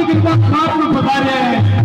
कृपा खाप में पधारे हैं।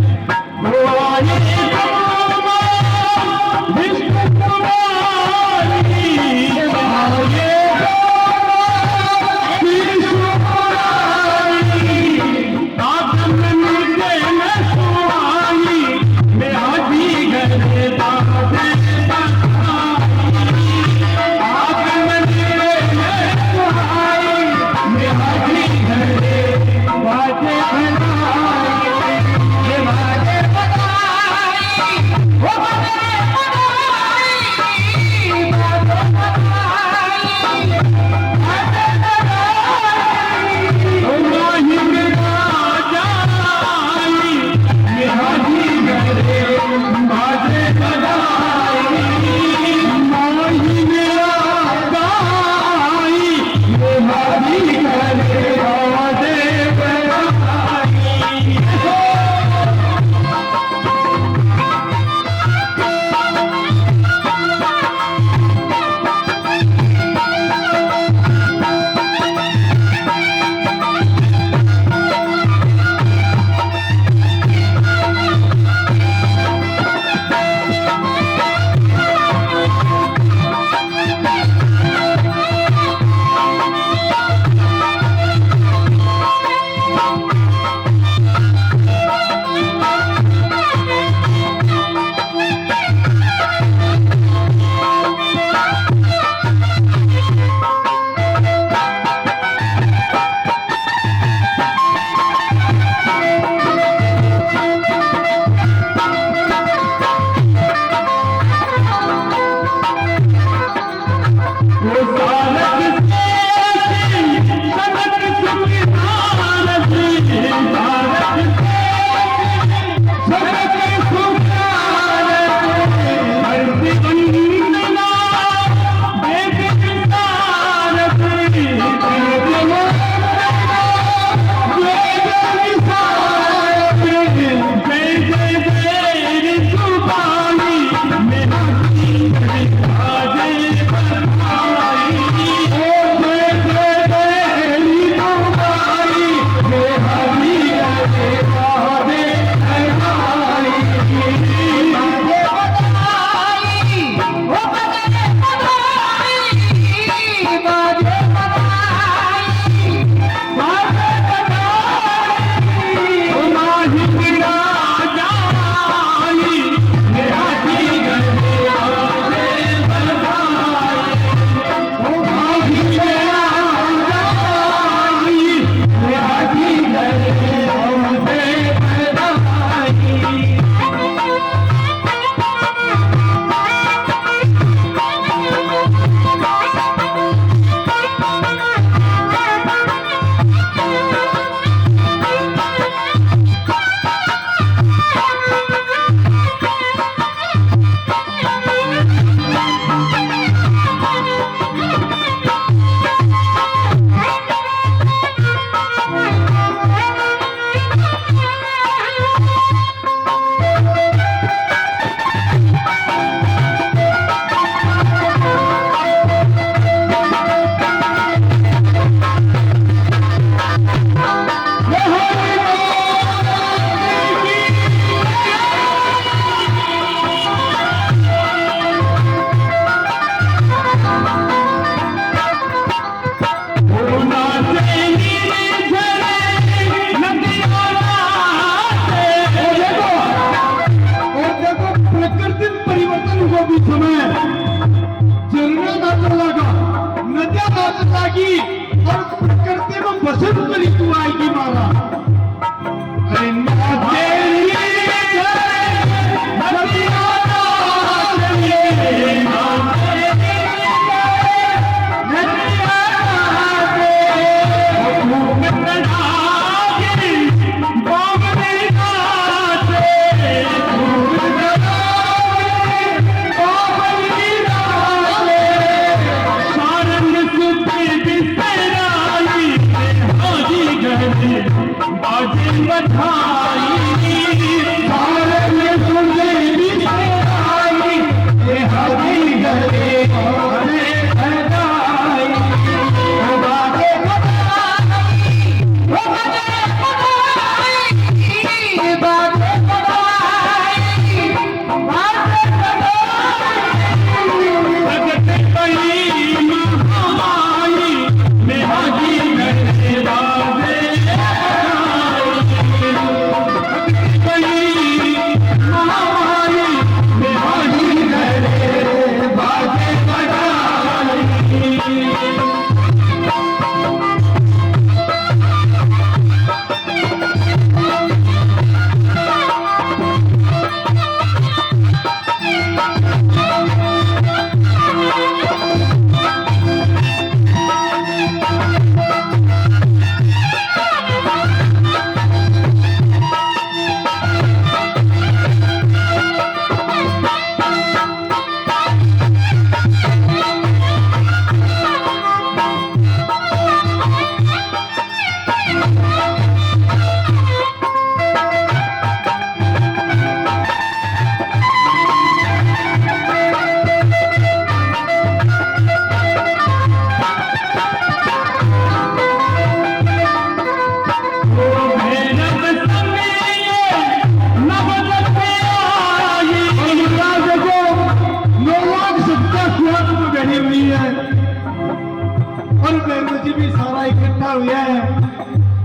इकट्ठा हुआ है।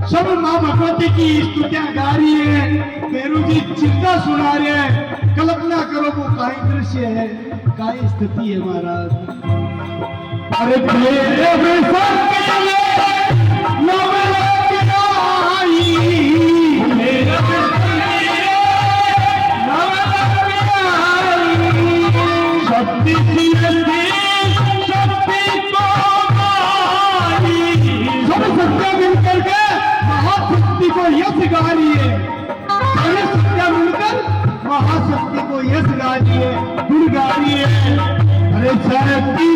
सब माँ भगवती की स्तुतियां गा रही है, मेरू जी चिंता सुना रहे हैं। कल्पना करो वो काई दृश्य है, काई स्थिति है महाराज। अरे मेरे महाशक्ति को यश गा रही है, सत्या मिलकर महाशक्ति को यश गा रही है, गुण गा रही है। अरे शक्ति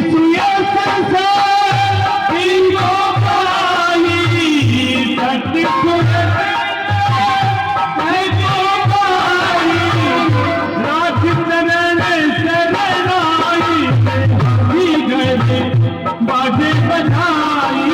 बाजे बनाई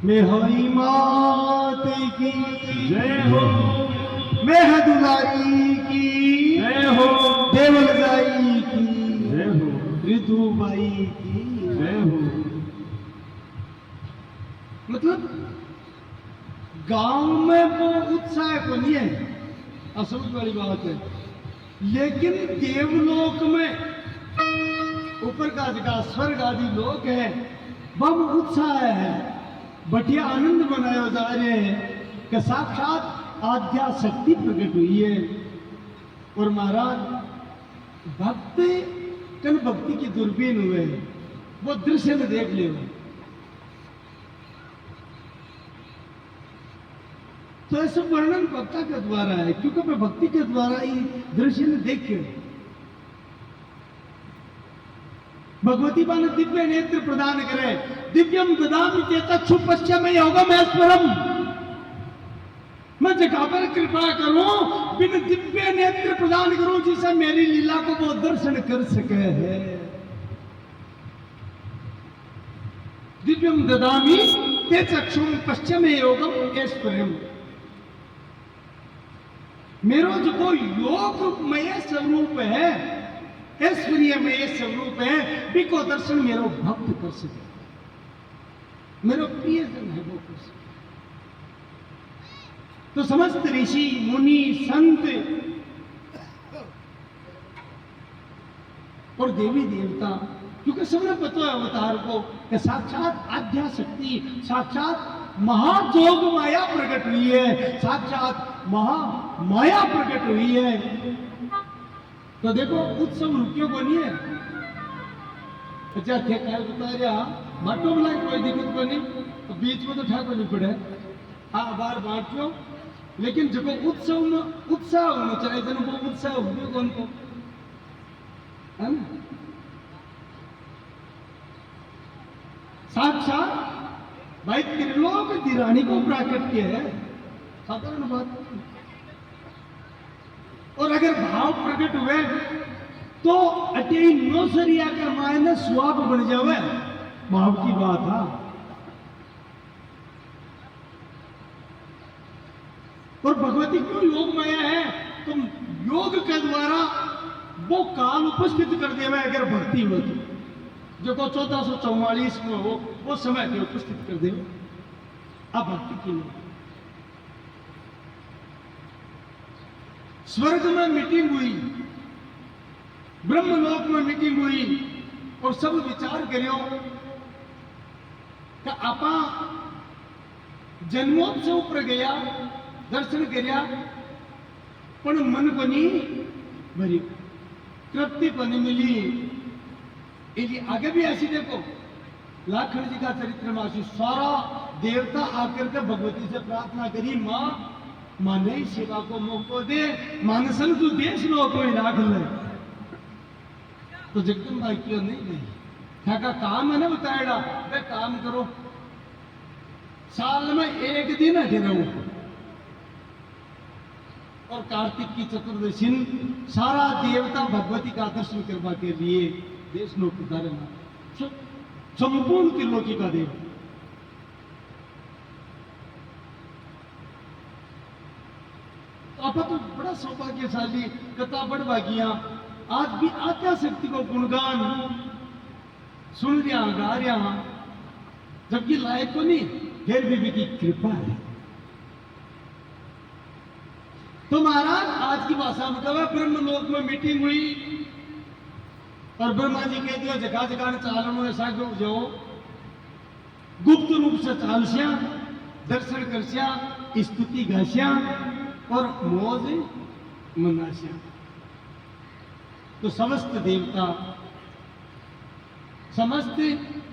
मेहरी मात की जय हो, मेह दुलारी की जय हो, देवलदाई की जय हो, ऋतुबाई की जय हो। मतलब गांव में वो उत्साह को नहीं है, असमझ वाली बात है, लेकिन देवलोक में ऊपर का स्वर्ग आदि लोक है, वह उत्साह है, बढ़िया आनंद मनाया जा रहे हैं कि साक्षात आद्या शक्ति प्रकट हुई है। और महाराज भक्त कन भक्ति की दूरबीन हुए, वो दृश्य में देख ले। तो ऐसा वर्णन भक्ता के द्वारा है, क्योंकि मैं भक्ति के द्वारा ही दृश्य में देख के भगवती बा ने दिव्य नेत्र प्रदान करे, दिव्यम ददामि ते चक्षु पश्चिमे योगम ऐश्वरम। मैं जगह पर कृपा करूं, बिन दिव्य नेत्र प्रदान करूं जिसे मेरी लीला को वो दर्शन कर सके है। दिव्यम ददामि ते चक्षु पश्चिमे योगम ऐश्वरम। मेरो जो को योगमय स्वरूप है, ऐश्वर्यमय स्वरूप है, बिको दर्शन मेरो भक्त कर सके, मेरो प्रियजन है वो कर सके। तो समस्त ऋषि मुनि संत और देवी देवता, क्योंकि सबने पता है अवतार को कि साक्षात आद्या शक्ति, साक्षात महाजोग माया प्रकट हुई है, साक्षात महामाया प्रकट हुई है। तो देखो उत्सव रुकियो को नहीं है। अच्छा थे क्या बता रहा बांटो बोला कोई दिक्कत को नहीं, तो बीच में तो ठाकुर नहीं पड़े, हाँ बार बांटो, लेकिन जो उत्सव में उत्साह होना चाहिए, जन वो उत्साह हो कौन को है ना। साक्षात भाई त्रिलोक तिरानी को प्राकट्य है, साधारण बात। और अगर भाव प्रकट हुए तो अटे नौसरिया का मायने स्वाब बन जावे, भाव की बात है। और भगवती क्यों योग माया है, तो योग के द्वारा वो काल उपस्थित कर दिया अगर भक्ति हो तो, जो को 1444 में हो वो समय के उपस्थित कर दे। अब भक्ति की नहीं, स्वर्ग में मीटिंग हुई, ब्रह्मलोक में मीटिंग हुई और सब विचार करियो कि आपा जन्मोत्सव पर गया, दर्शन कर्या, पण मन को नहीं भरी, तृप्ति को नहीं मिली। इसलिए आगे भी ऐसी देखो, लाखन जी का चरित्र में आशी सारा देवता आकर के भगवती से प्रार्थना करी, माँ माने सेवा को मौको दे, मानसन तू देश लो कोई राख ले। तो जगदम्बा क्यों नहीं गई? क्या का काम है ना बताएगा, वे काम करो, साल में एक दिन है रहूं। और कार्तिक की चतुर्दशी सारा देवता भगवती का दर्शन करवा के लिए देश नो पधारे, संपूर्ण त्रिलोकी का देव। आप तो बड़ा सौभाग्यशाली, कथा बड़ भागिया, आज भी आत्या शक्ति को गुणगान सुन रहा गा रहा, जबकि लायक को नहीं, फिर भी की कृपा है। तो महाराज आज की भाषा में कहा ब्रह्मलोक में मीटिंग हुई और ब्रह्मा जी कह दिया जगह जगह चालनो ऐसा क्यों जाओ, गुप्त रूप से चालस्या, दर्शन करस्या, स्तुति गास्या और मौज मनास्या। तो समस्त देवता, समस्त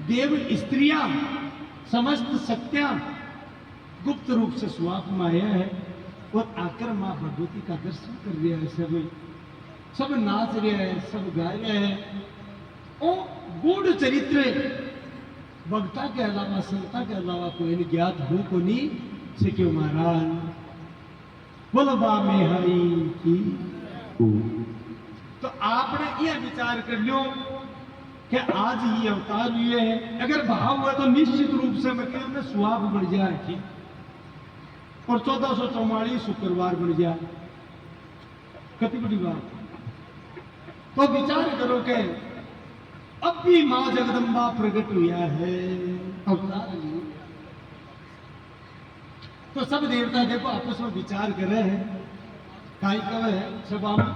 देव स्त्रियां, समस्त शक्तियां गुप्त रूप से स्वाप में आया है और आकर मां भगवती का दर्शन कर रहा है। सब नाच रहे हैं, सब गा रहे हैं। और गूढ़ चरित्र भक्ता के अलावा, संता के अलावा कोई नहीं ज्ञात हो को नहीं से क्यों महाराज बोलो बा में हरी की। तो आपने यह विचार कर लो कि आज ही अवतार हुए हैं, अगर भाव हुआ तो निश्चित रूप से मैं कहूं स्वाब बढ़ जाए ठीक, और 1444 शुक्रवार बढ़ जाए, कितनी बड़ी बात। तो विचार करो कि अब भी मां जगदम्बा प्रकट हुआ है, अवतार नहीं। तो सब देवता देखो आपस में विचार कर रहे हैं, काई कव है सभा में,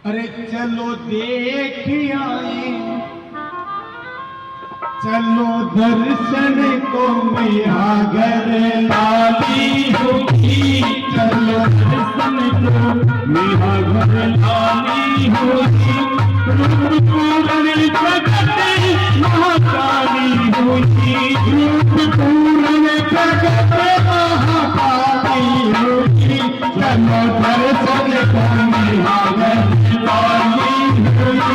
अरे चलो देख आए, चलो दर्शन को मैया घर लाली होगी, चलो दर्शन को मैया घर लाली होगी, रूप पूर्ण जगत महाकाली होगी, रूप पूर्ण जगत महाकाली होगी, चलो दर्शन को मैया घर लाली होगी,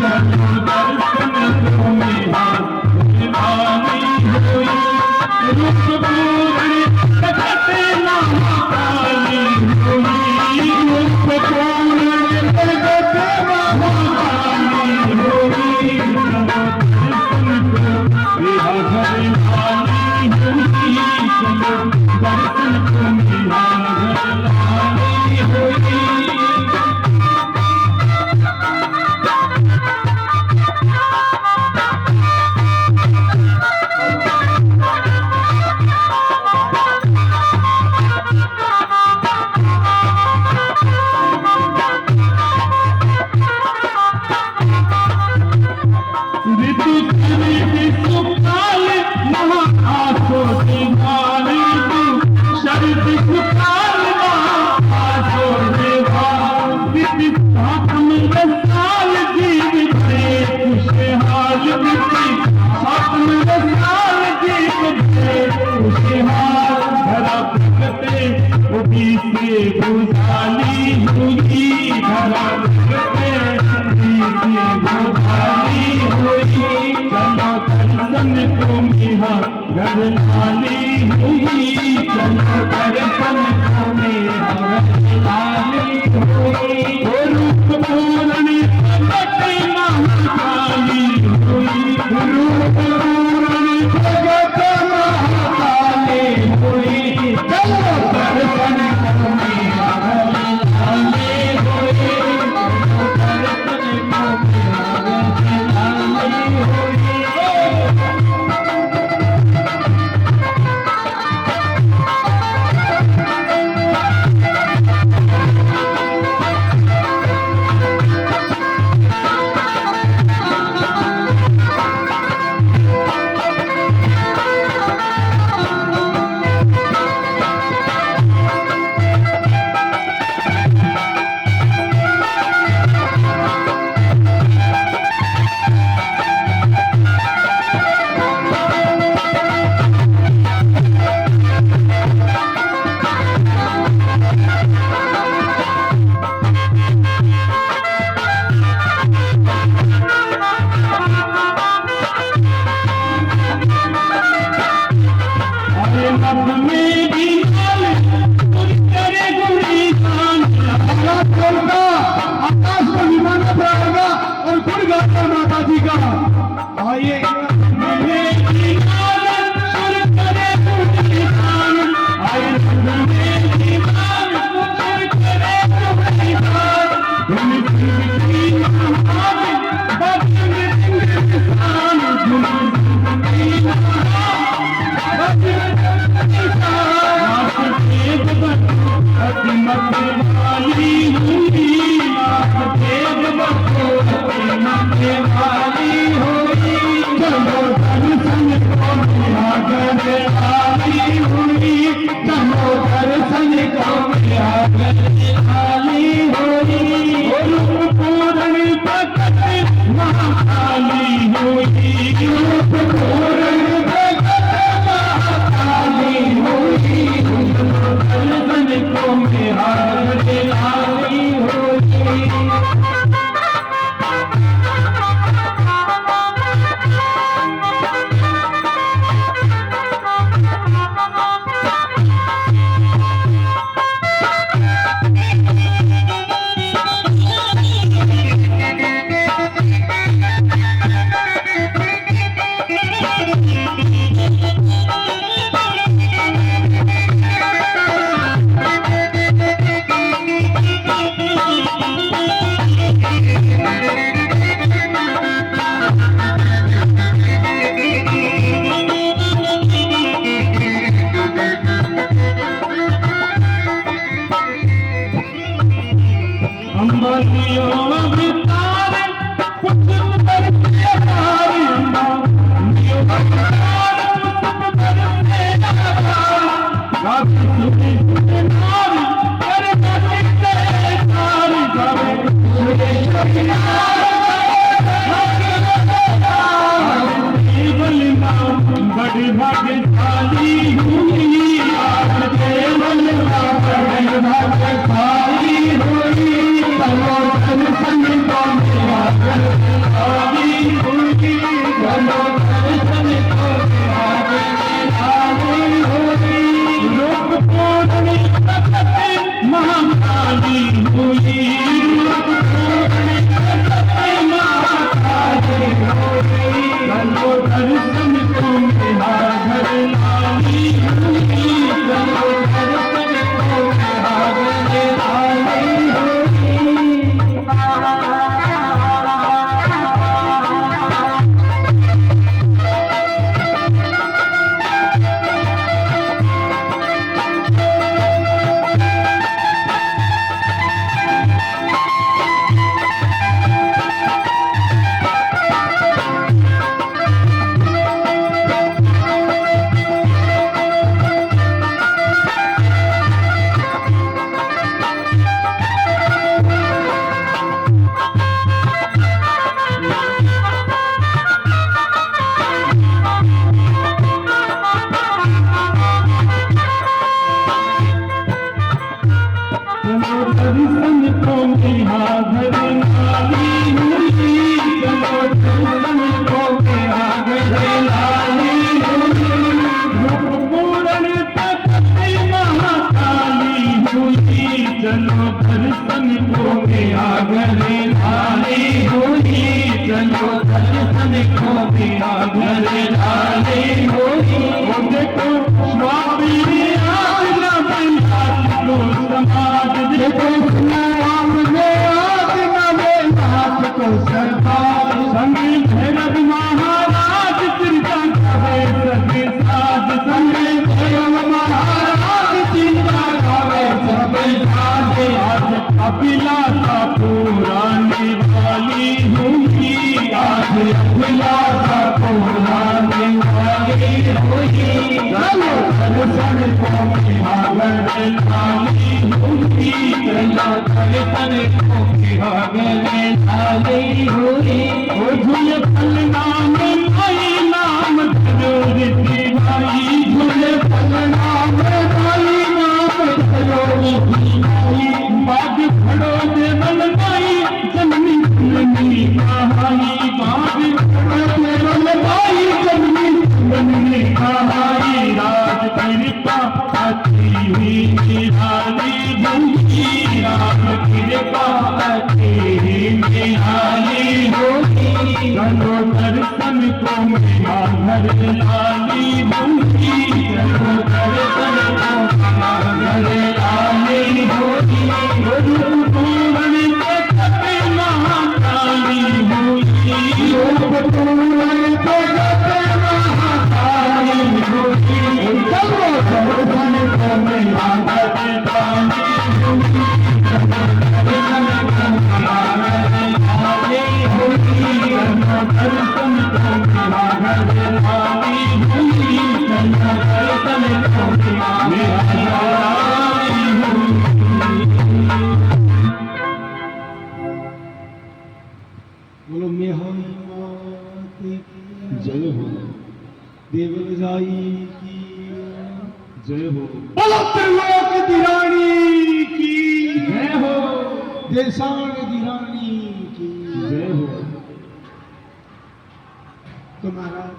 चलो दर्शन को मैया रूप पूर्ण जगत महाकाली होगी, रूप पूर्ण जगत महाकाली होगी, मेरा घर लाली होगी, चलो दर्शन को मेरा घर लाली होगी। बोलता आकाश में विमान पर आएगा और गुण गाता माता जी का। आइए बड़ी भाग्यशाली हुई आज केवल बड़ी भाग्यशाली हुई चलो दर्शन को मेरा भाग्यशाली हुई चलो दर्शन को मेरा भाग्यशाली हुई लोक पूर्णी प्रकृति महाकाली हुई लोक पूर्णी प्रकृति महाकाली हुई चलो दर्शन को मेरा घर लाली हुई चलो दर्शन को मेरा घर लाली हुई। दर्शन को मेरा घर लाली हुई चलो दर्शन को मेरा घर लाली हुई रूप पूर्ण प्रकृति महाकाली हुई चलो दर्शन को मेरा घर लाली हुई चलो दर्शन को मेरा घर लाली हुई वो देखो स्वामी आज्ञा बंदा लो समाज देखो संगी भैरव महाराज चिंता करे सभी साध संगी भैरव महाराज चिंता करे सभी साध आज अभिलाषा पुरानी वाली हुई आज अभिलाषा पुरानी वाली हुई चलो दर्शन को मेरा घर लाली हुई चलो दर्शन को मेरा घर लाली हुई ओ झूले फल नाम भाई नाम धरोरी भाई झूले फल नाम भाई नाम धरोरी भाई बाग खड़ो देवल भाई जननी जननी कहाई बाग खड़ो देवल भाई जननी जननी कहाई राज कृपा आती हुई निराली बंदी राम कृपा बोलो त्रिलोक दिरानी की जय हो, देशांग दिरानी की जय हो। तो महाराज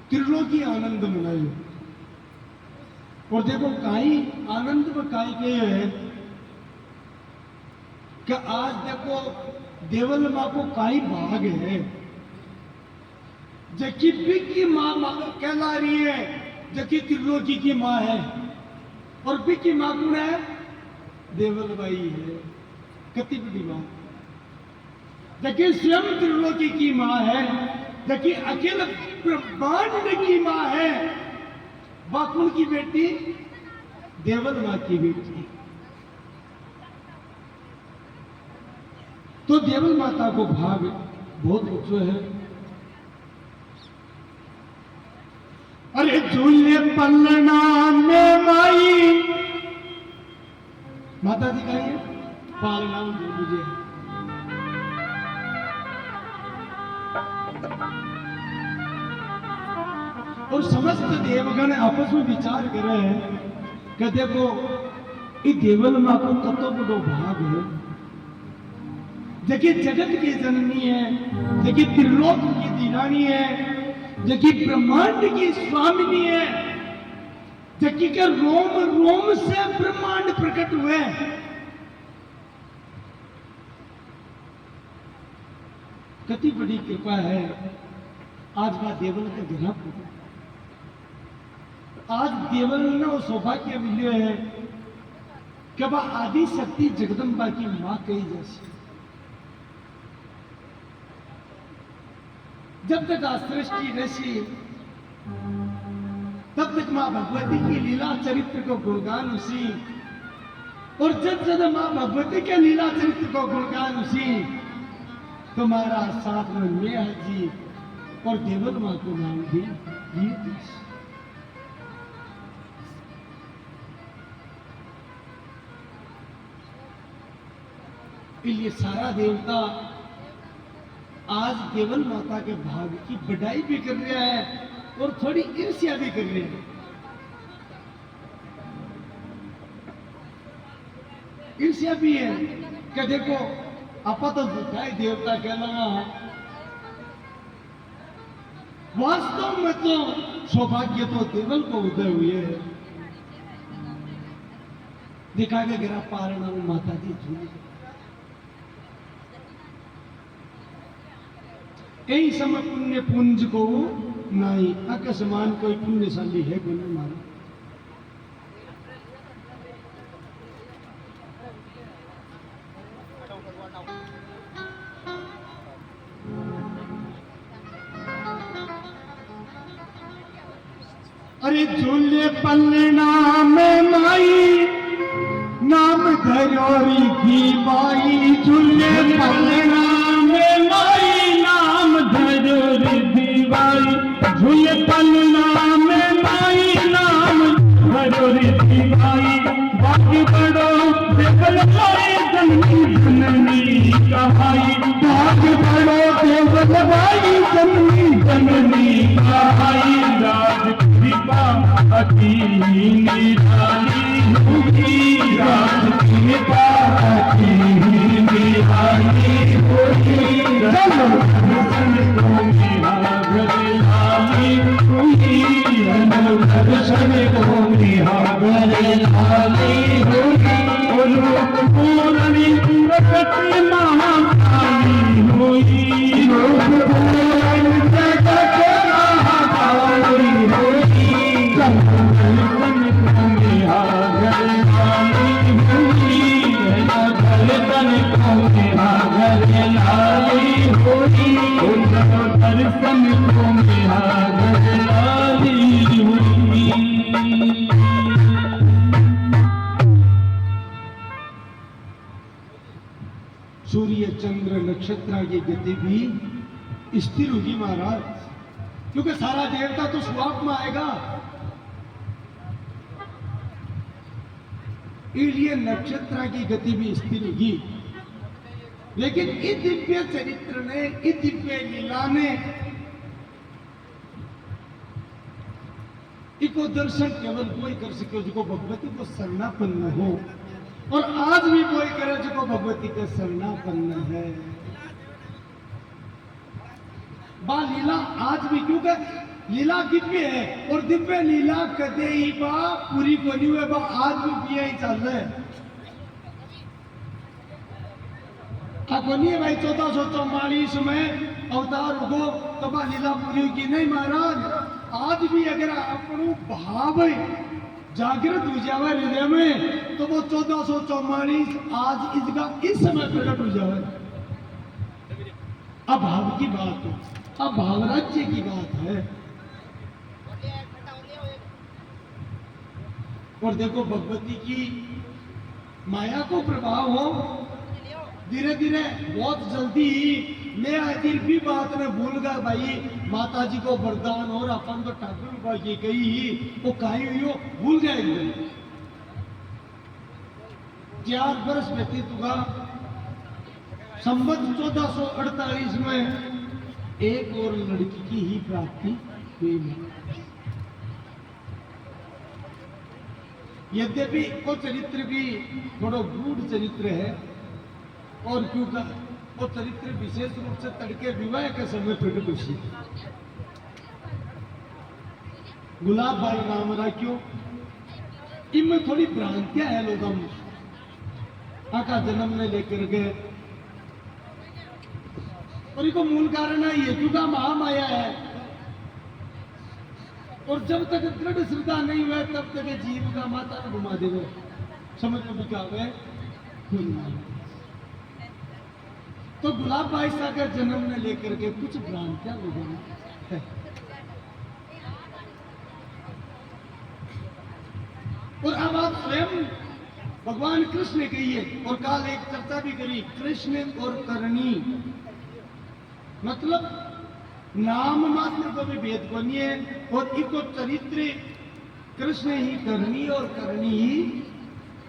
त्रिलोकी आनंद मनाइए। और देखो काई आनंद में काई के है कि आज देखो देवल माँ को काई भाग है जबकि बिग की माँ कहला रही है, जबकि त्रिलोकी की माँ है। और बिग की माँ कौन है? देवल बाई है। कितनी बड़ी बात। जबकि स्वयं त्रिलोकी की माँ है, जबकि अखिल ब्रह्मांड की माँ है, वाकुन की बेटी देवल माँ की बेटी। तो देवल माता को भाग बहुत ऊंचो है। अरे झूले पलना में माई माता जी कहिए पालना मुझे। और समस्त देवगण आपस में विचार कर रहे हैं कि देखो ये देवल माँ को कतो बड़ो भाग है, जबकि जगत की जननी है, जबकि त्रिलोक की दीवानी है, जबकि ब्रह्मांड की स्वामिनी है, जबकि के रोम रोम से ब्रह्मांड प्रकट हुए। कितनी बड़ी कृपा है आज बात देवल का गिरा। आज देवल ने वो सौभाग्य मिले है कि वह आदि शक्ति जगदम्बा की मां कही जैसी। जब तक सृष्टि रची तब तक मां भगवती की लीला चरित्र को गुणगान उसी, और जब जब मां भगवती के लीला चरित्र को गुणगान उसी, तुम्हारा साथ में मेह जी और देवल मां को नाम भी दिए। इसलिए सारा देवता आज देवल माता के भाग की बढ़ाई भी कर रहा है और थोड़ी ईर्ष्या भी कर रहे हैं। ईर्ष्या भी है कि देखो आपा तो झूठा देवता कहना, वास्तव में तो सौभाग्य तो देवल को उदय हुए है। दिखा के गिरा पारणा में माता जी झूठी। यही समय पुण्य पुंज को नहीं अक समान कोई पुण्यशाली है कोई नहीं मारा। अरे झूले पलना में माई नाम धरोरी की बाई, झूले पलना में माई नाम धरोरी दीवाई, झूले पलना में माई नाम धरोरी दीवाई। बाकी बड़ो देवल बाई जननी जननी कहाई, बाकी बड़ो देवल बाई जननी जननी कहाई। राज कृपा अति निराली होगी, राज कृपा अति निराली होगी। चलो दर्शन को निहार लाली होगी, दर्शन को निहार लाली होगी। और लोक पूर्णी प्रकट महाकाली होगी, लोक पूर्णी प्रकट महाकाली होगी। दर्शन को निहार लाली होगी, दर्शन को निहार लाली होगी। दर्शन को निहार लाली होगी। सूर्य चंद्र नक्षत्र की गति भी स्थिर होगी महाराज, क्योंकि सारा देवता तो स्वाप में आएगा। इसलिए नक्षत्र की गति भी स्थिर होगी। लेकिन इस दिव्य चरित्र ने, इस दिव्य लीला ने इको दर्शन केवल कोई कर सके जो भगवती को शरणापन्न हो, और आज भी कोई करे जो भगवती के शरणापन्न है। बा लीला आज भी, क्योंकि लीला दिव्य है, और दिव्य लीला कदे ही बा पूरी को नहीं हुए, बा आज भी पिया ही चल रहा है। अब नहीं भाई 1444 में अवतार हो तो बा लीला पूरी की नहीं महाराज। आज भी अगर अपनो भाव जागृत हो जावे हृदय में तो वो 1444 आज इसका इस समय प्रकट हो जावे। अब भाव की बात है, अब भाव राज्य की बात है। और देखो भगवती की माया को प्रभाव हो, धीरे धीरे बहुत जल्दी ही मैं आखिर भी बात ने भूल गया भाई, माता जी को वरदान और अपन तो ठाकुर की गई वो कहीं हुई हो भूल गए एकदम। 4 वर्ष व्यतीत हुआ, संवत 1448 में एक और लड़की की ही प्राप्ति हुई। यद्यपि वो चरित्र भी थोड़ा गूढ़ चरित्र है, और क्योंकि वो चरित्र विशेष रूप से तड़के विवाह के समय प्रकट हुई। गुलाब भाई नाम रखियो, इनमें थोड़ी भ्रांतियां है लोगों में। आका जन्म में लेकर गए, और इसको मूल कारण है ये क्योंकि महामाया है, और जब तक दृढ़ श्रद्धा नहीं हुए तब तक जीव का माता ने घुमा देवे, समझ में भी क्या हुए। तो गुलाब भाई सागर जन्म ने लेकर के कुछ भ्रांतियां लोगों में है। और अब आप स्वयं भगवान कृष्ण कहिए, और काल एक चर्चा भी करी, कृष्ण और करणी मतलब नाम मात्र को भी भेद को नहीं है, और इको चरित्र कृष्ण ही करनी और करनी ही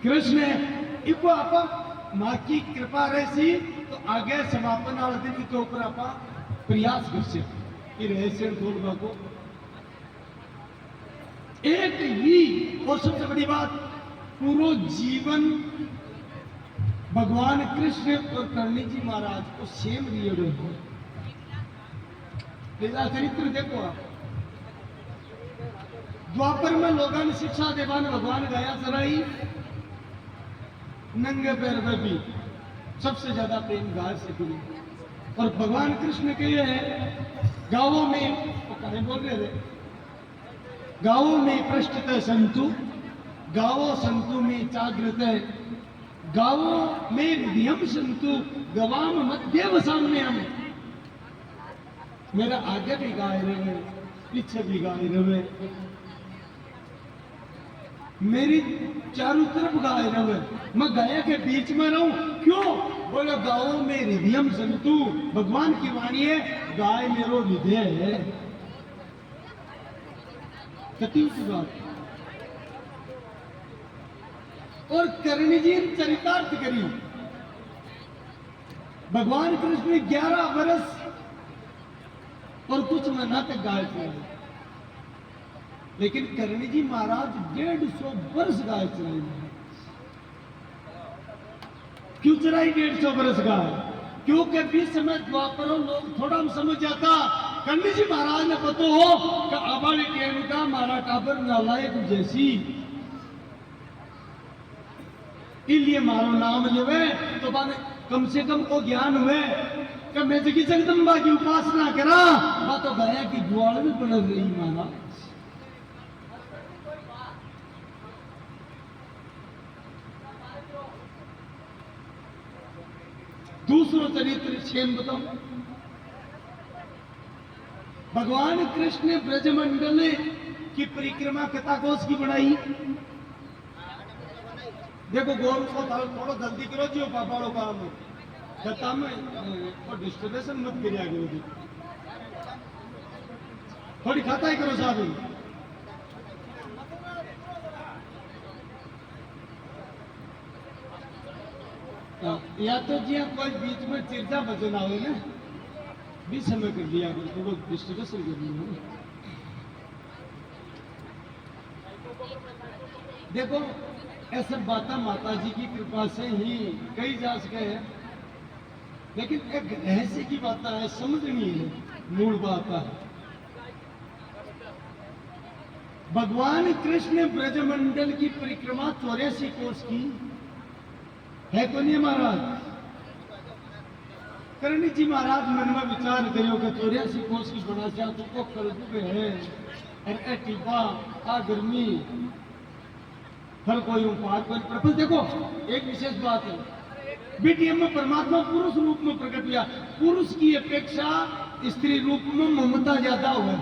कृष्ण है। इको आप माँ की कृपा रहसी तो आगे समापन वाले दिन के ऊपर आप प्रयास कर सकते रहस्य ढूंढने को। एक ही और सबसे बड़ी बात, पूरा जीवन भगवान कृष्ण और करणी जी महाराज को सेम रियल है। लीला चरित्र देखो आप, द्वापर में लोगों ने शिक्षा देवान भगवान गाया चराई, नंगे पैर में भी सबसे ज्यादा प्रेम गाय से करी। और भगवान कृष्ण के ये है गांवों में तो कहे बोल रहे थे, गांवों में पृष्ठत संतु, गावो संतु में जागृत है, गावों में विधियम संतु, गवाम मध्य वसामने हम। मेरा आगे भी गाय रहे, पीछे भी गाय रहे, मेरी चारों तरफ गाय रहे, मैं गाय के बीच में रहूं क्यों? बोले गाँव में हृदयम संतु, भगवान की वाणी है, गाय मेरो हृदय है। कति की बात। और करणी जी चरितार्थ करी, भगवान कृष्ण 11 वर्ष और कुछ महीना तक गाय चलाई, लेकिन करणी जी महाराज 150 वर्ष गाय चलाई। क्यों चलाई 150 वर्ष गाय? क्योंकि बीच समय द्वापरों लोग थोड़ा हम समझ जाता, करणी जी महाराज ने पता हो कि अबाड़ी टेम का मारा टाबर नालायक जैसी, इसलिए मारो नाम लेवे तो कम से कम को ज्ञान हुए कि मैं जगी जगदम्बा की उपासना करा, बात तो गाया की ग्वाल में बन रही माना। दूसरो चरित्र शेम बताओ, भगवान कृष्ण ने ब्रजमंडल की परिक्रमा कथा कोष की बनाई। देखो गौर को थोड़ा जल्दी करो जो पापाड़ो काम कथा में और डिस्टर्बेशन मत करिया करो, थोड़ी खाता ही करो साहब। या तो जी कोई बीच में चिर्चा बचना हो ना, बीच समय कर लिया तो वो डिस्टर्बेशन करनी हो। देखो ऐसे बातें माता जी की कृपा से ही कई जा सके हैं, लेकिन एक रहस्य की बात है, समझनी है, मूल बात है। भगवान कृष्ण ने ब्रजमंडल की परिक्रमा 84 कोस की है, को नहीं महाराज? करणी जी महाराज मन में विचार करियो कि 84 कोस की बना चाह तो कलयुग है, और ए टिब्बा आ गर्मी हर कोई पार पर देखो एक विशेष बात है, बीटीएम में परमात्मा पुरुष रूप में प्रकट हुआ। पुरुष की अपेक्षा स्त्री रूप में ममता ज्यादा हुआ,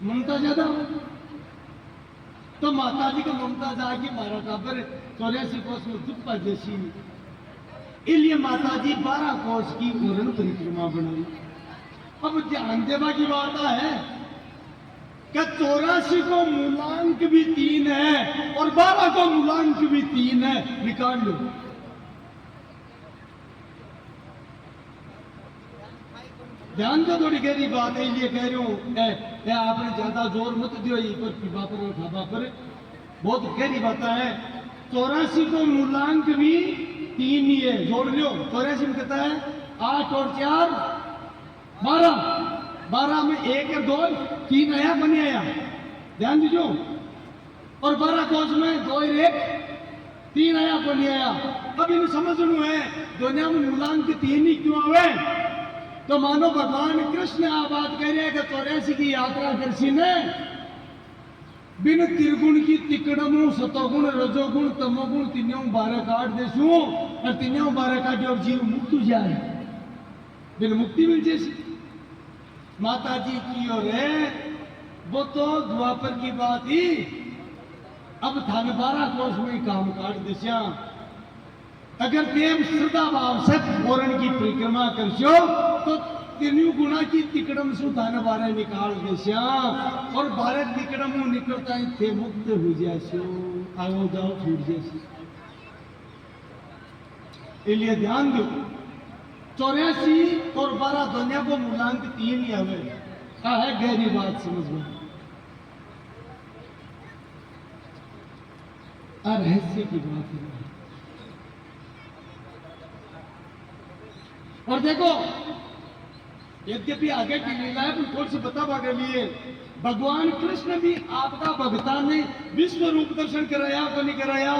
ममता ज्यादा हो, तो माता जी को ममता जाएगी मारा टाबर 84 कोस में दुप्पा जैसी, इसलिए माता जी 12 कोस की पूर्ण परिक्रमा बनाई। अब ध्यान देवा की बात है कि 84 को मूलांक भी 3 है और 12 को मूलांक भी 3 है, निकाल लो। ध्यान दो, थोड़ी गहरी बात है, इसलिए कह रही हूं आपने ज्यादा जोर मत दियो पर पिबा पर उठाबा पर, बहुत गहरी बात है। 84 को मूलांक भी 3 ही है, जोड़ लो। 84 में कहता है 8 और 4 12, 12 में 1 और 2 3 आया, बने आया, ध्यान दीजिए। और 12 कोस में 2 और 1 3 आया, बने आया। अब इन समझनु है दुनिया में मूलांक 3 ही क्यों आवे, तो मानो भगवान कृष्ण आ बात कह रहे हैं कि 84 की यात्रा करसी ने बिन त्रिगुण की तिकड़मु सतोगुण रजोगुण तमोगुण तीनों 12 काट देसू, और तीनों 12 काट और जीव मुक्त हो जाए, बिन मुक्ति मिल जैसी माता जी की और है। वो तो द्वापर की बात ही, अब थाने 12 कोस में काम काट देसिया। अगर देव श्रद्धा भाव से पूर्ण की परिक्रमा करशो तो तीनों गुना की तिकड़म सु थाने 12 निकाल देसिया, और 12 तिकड़म निकलता थे मुक्त हो जासो, आओ जाओ छूट जैसी। इसलिए ध्यान दो, 84 और 12 दुनिया को मूलांक 3 ही हवे, है गहरी बात समझ में। रहस्य की बात है। और देखो यद्यपि आगे की लीला है, पर थोड़ी सी बता के लिए भगवान कृष्ण भी आपका भगता ने विश्व रूप दर्शन कराया तो नहीं कराया,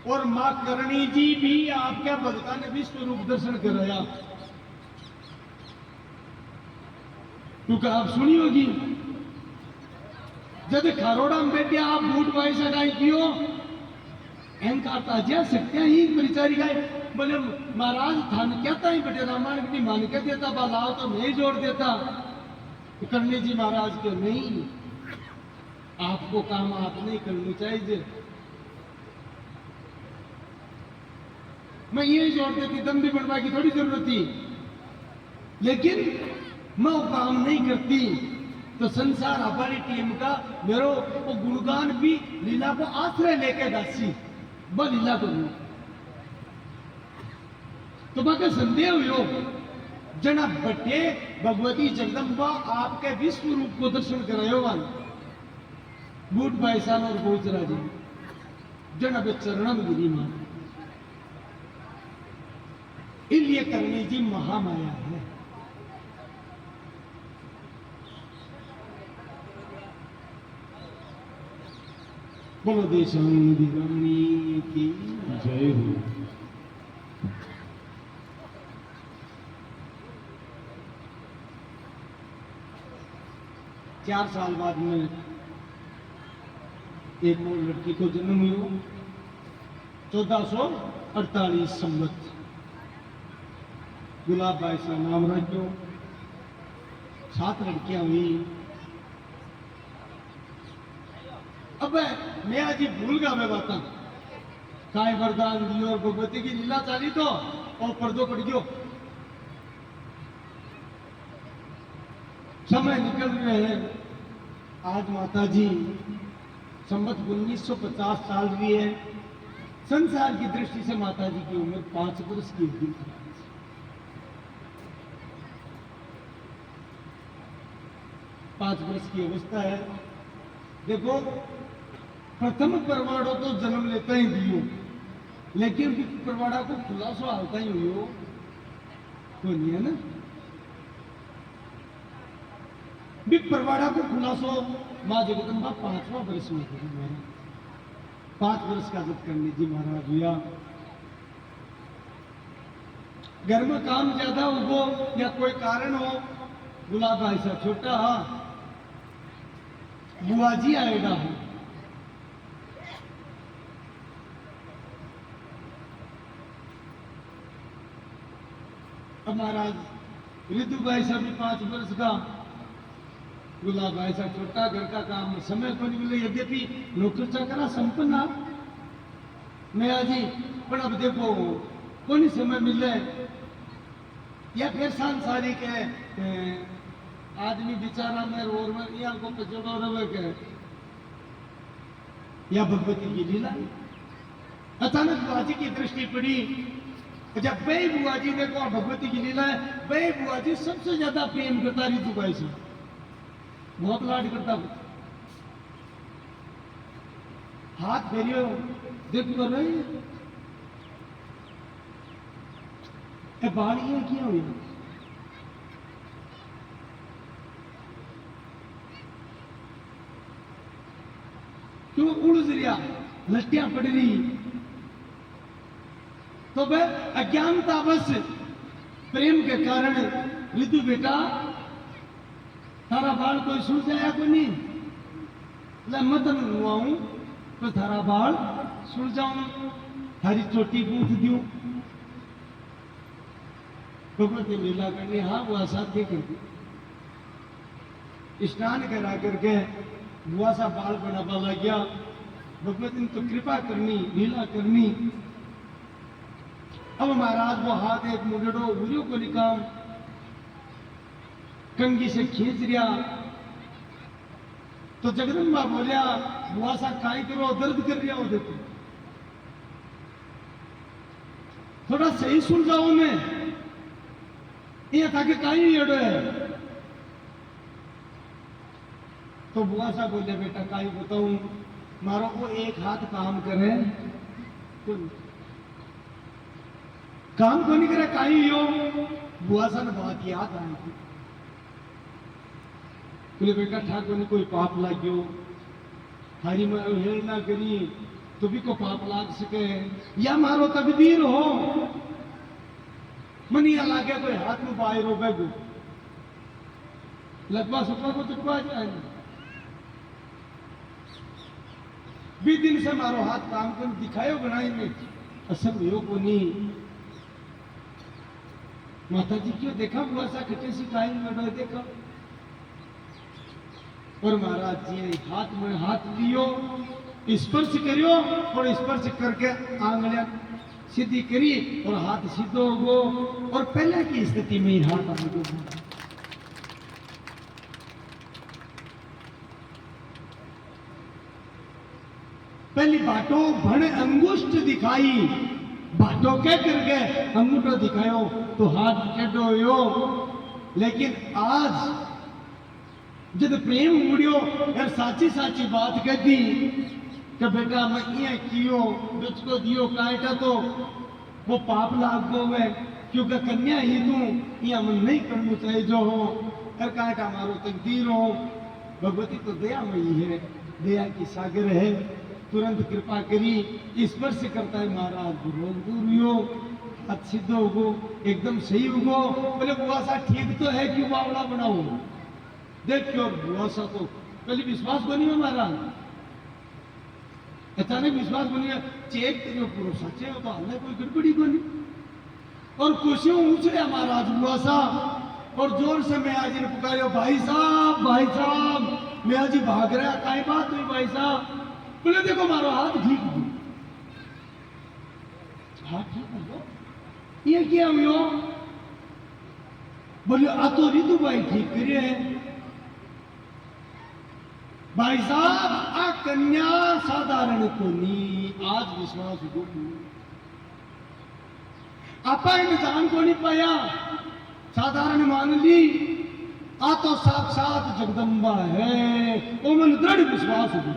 और मां करणी जी भी आपके भगता ने विश्व रूप दर्शन कराया, क्योंकि आप सुनी होगी जब खारोड़ा में बैठे आप बूट भाई से गाय कियो अहंकार ताजिया सकते ही परिचारिका बोले महाराज थान कहता ही बेटे रामायण की मान के देता बालाओ तो नहीं जोड़ देता, करणी जी महाराज के नहीं, आपको काम आप नहीं करनी चाहिए, मैं ये जोड़ देती दम भी बनवा की थोड़ी जरूरत थी, लेकिन मैं वो काम नहीं करती तो संसार हमारी टीम का मेरो वो गुणगान भी लीला को आश्रय लेके दासी ब लीला करूं, तो बाकी संदेह हो जना बटे भगवती जगदम्बा आपके विश्व रूप को दर्शन करायो वाल बूट भाईसान और गोचरा जी जना बे चरणम गिरी मां, इसलिए करणी जी महामाया है। बोलो देशांगी रानी की जय हो। चार साल बाद में एक और लड़की को जन्म हुआ, 1448 संवत, गुलाब बाई सा नाम रखो, 7 लड़कियां हुई। अब मैं आज भूल गया, मैं बता काय वरदान दियो और भगवती की लीला चाली तो और पर्दो पड़ गयो, समय निकल रहे हैं। आज माता जी संवत 1950 साल रही है, संसार की दृष्टि से माता जी की उम्र 5 वर्ष की होगी। 5 वर्ष की अवस्था है। देखो प्रथम परवाड़ो तो जन्म लेता ही दियो, लेकिन परवाड़ा को खुलासो हालता ही हुई तो नहीं है ना। भी परवाड़ा को खुलासो माँ जगदम्बा 5वां वर्ष में करी महाराज, 5 वर्ष का जब करनी जी महाराज हुआ। घर में काम ज्यादा हो या कोई कारण हो, गुलाब ऐसा छोटा बुआ जी आएगा हो, महाराज रितु भाई सा भी 5 वर्ष का, गुलाब भाई सा छोटा, घर का काम समय को नहीं मिले, यद्यपि नौकर चाकरा संपन्न मैं जी, पर अब देखो कोई समय मिले या फिर सांसारिक है आदमी बेचारा में रोर में या को पचड़ो रवे के या भगवती की लीला। अचानक बुआ जी की दृष्टि पड़ी, जब बे बुआ जी देखो भगवती की लीला है, बे बुआ जी सबसे ज्यादा प्रेम करता रितु भाई से, बहुत लाड करता, हाथ फेरियो देखो कर रही बाड़ियां क्या हुई, क्यों उड़ रिया लट्टियां पड़ रही, तो वह अज्ञानतावश प्रेम के कारण रितु बेटा थारा बाल कोई सुन जाया को नहीं, मत नुआऊं तो थारा बाल सुन जाऊं, थारी चोटी पूछ दियो, भगवती लीला करनी। हाँ बुआ साथ कर दी, स्नान करा करके बुआ सा बाल बनावा लग गया, भगवती ने तो कृपा करनी लीला करनी। अब महाराज वो हाथ एक मुंडो गुरु को निकाम कंगी से खींच रिया, तो जगदम्बा बोलिया बुआ सा काई करो, दर्द कर रिया हो देखो, थोड़ा सही सुन जाओ मैं, ये था कि काई अड़ो है। तो बुआ सा बोले बेटा काई बताऊं, मारो को एक हाथ काम करे तो काम को नहीं करे काई हो। बुआ सा ने बात याद आई थी, बोले बेटा ठाकुर ने कोई पाप लाग्यो, थारी में हेल ना करी तो भी को पाप लाग सके, या मारो तकदीर हो, मनिया लागे कोई हाथ में बाहर हो बेगो लगवा सुपा को चुपा जाए, भी दिन से मारो हाथ काम कर दिखायो बनाई में असल हो को नहीं। माता जी क्यों देखा बुआ सा खटे सी काई में देखा, और महाराज जी ने हाथ में हाथ लियो, स्पर्श करियो और स्पर्श करके आंगलियां सीधी करी और हाथ सीधो हो, और पहले की स्थिति में ही हाथ आगे हो। पहली बाटो भण अंगुष्ठ दिखाई, बाटो क्या कर गए अंगूठो दिखायो तो हाथ टेढ़ो हो। लेकिन आज जब प्रेम उड़ियो यार साची साची बात कह दी कि बेटा मैं ये कियो तुझको दियो कायटा तो वो पाप लाग गो है, क्योंकि कन्या ही तू ये मन नहीं करना चाहिए जो हो, हर कायटा मारो तकदीर हो। भगवती तो दयामयी है, दया की सागर है, तुरंत कृपा करी स्पर्श करता है महाराज दूर हाथ सिद्ध होगो एकदम सही होगो। बोले बुआ सा ठीक तो है क्यों बावड़ा बनाओ, देख क्यों बुआ सा तो पहले विश्वास बनी है महाराज, अचानक विश्वास बनी है, चेक करियो पूरा सच्चे हो तो हमने कोई गड़बड़ी को नहीं, और खुशियों उछले महाराज बुआ सा, और जोर से मैं आज ने पुकारियो भाई साहब मैं आज भाग रहा, काई बात हुई भाई साहब। बोले देखो मारो हाथ ठीक हो, हाथ ठीक हो, ये क्या हुआ? बोले आ तो रितु भाई ठीक करे भाई साहब, आ कन्या साधारण को नहीं, आज विश्वास हो आपा इंसान को नहीं पाया, साधारण मान ली, आ तो साक्षात जगदम्बा है, वो मन दृढ़ विश्वास हो।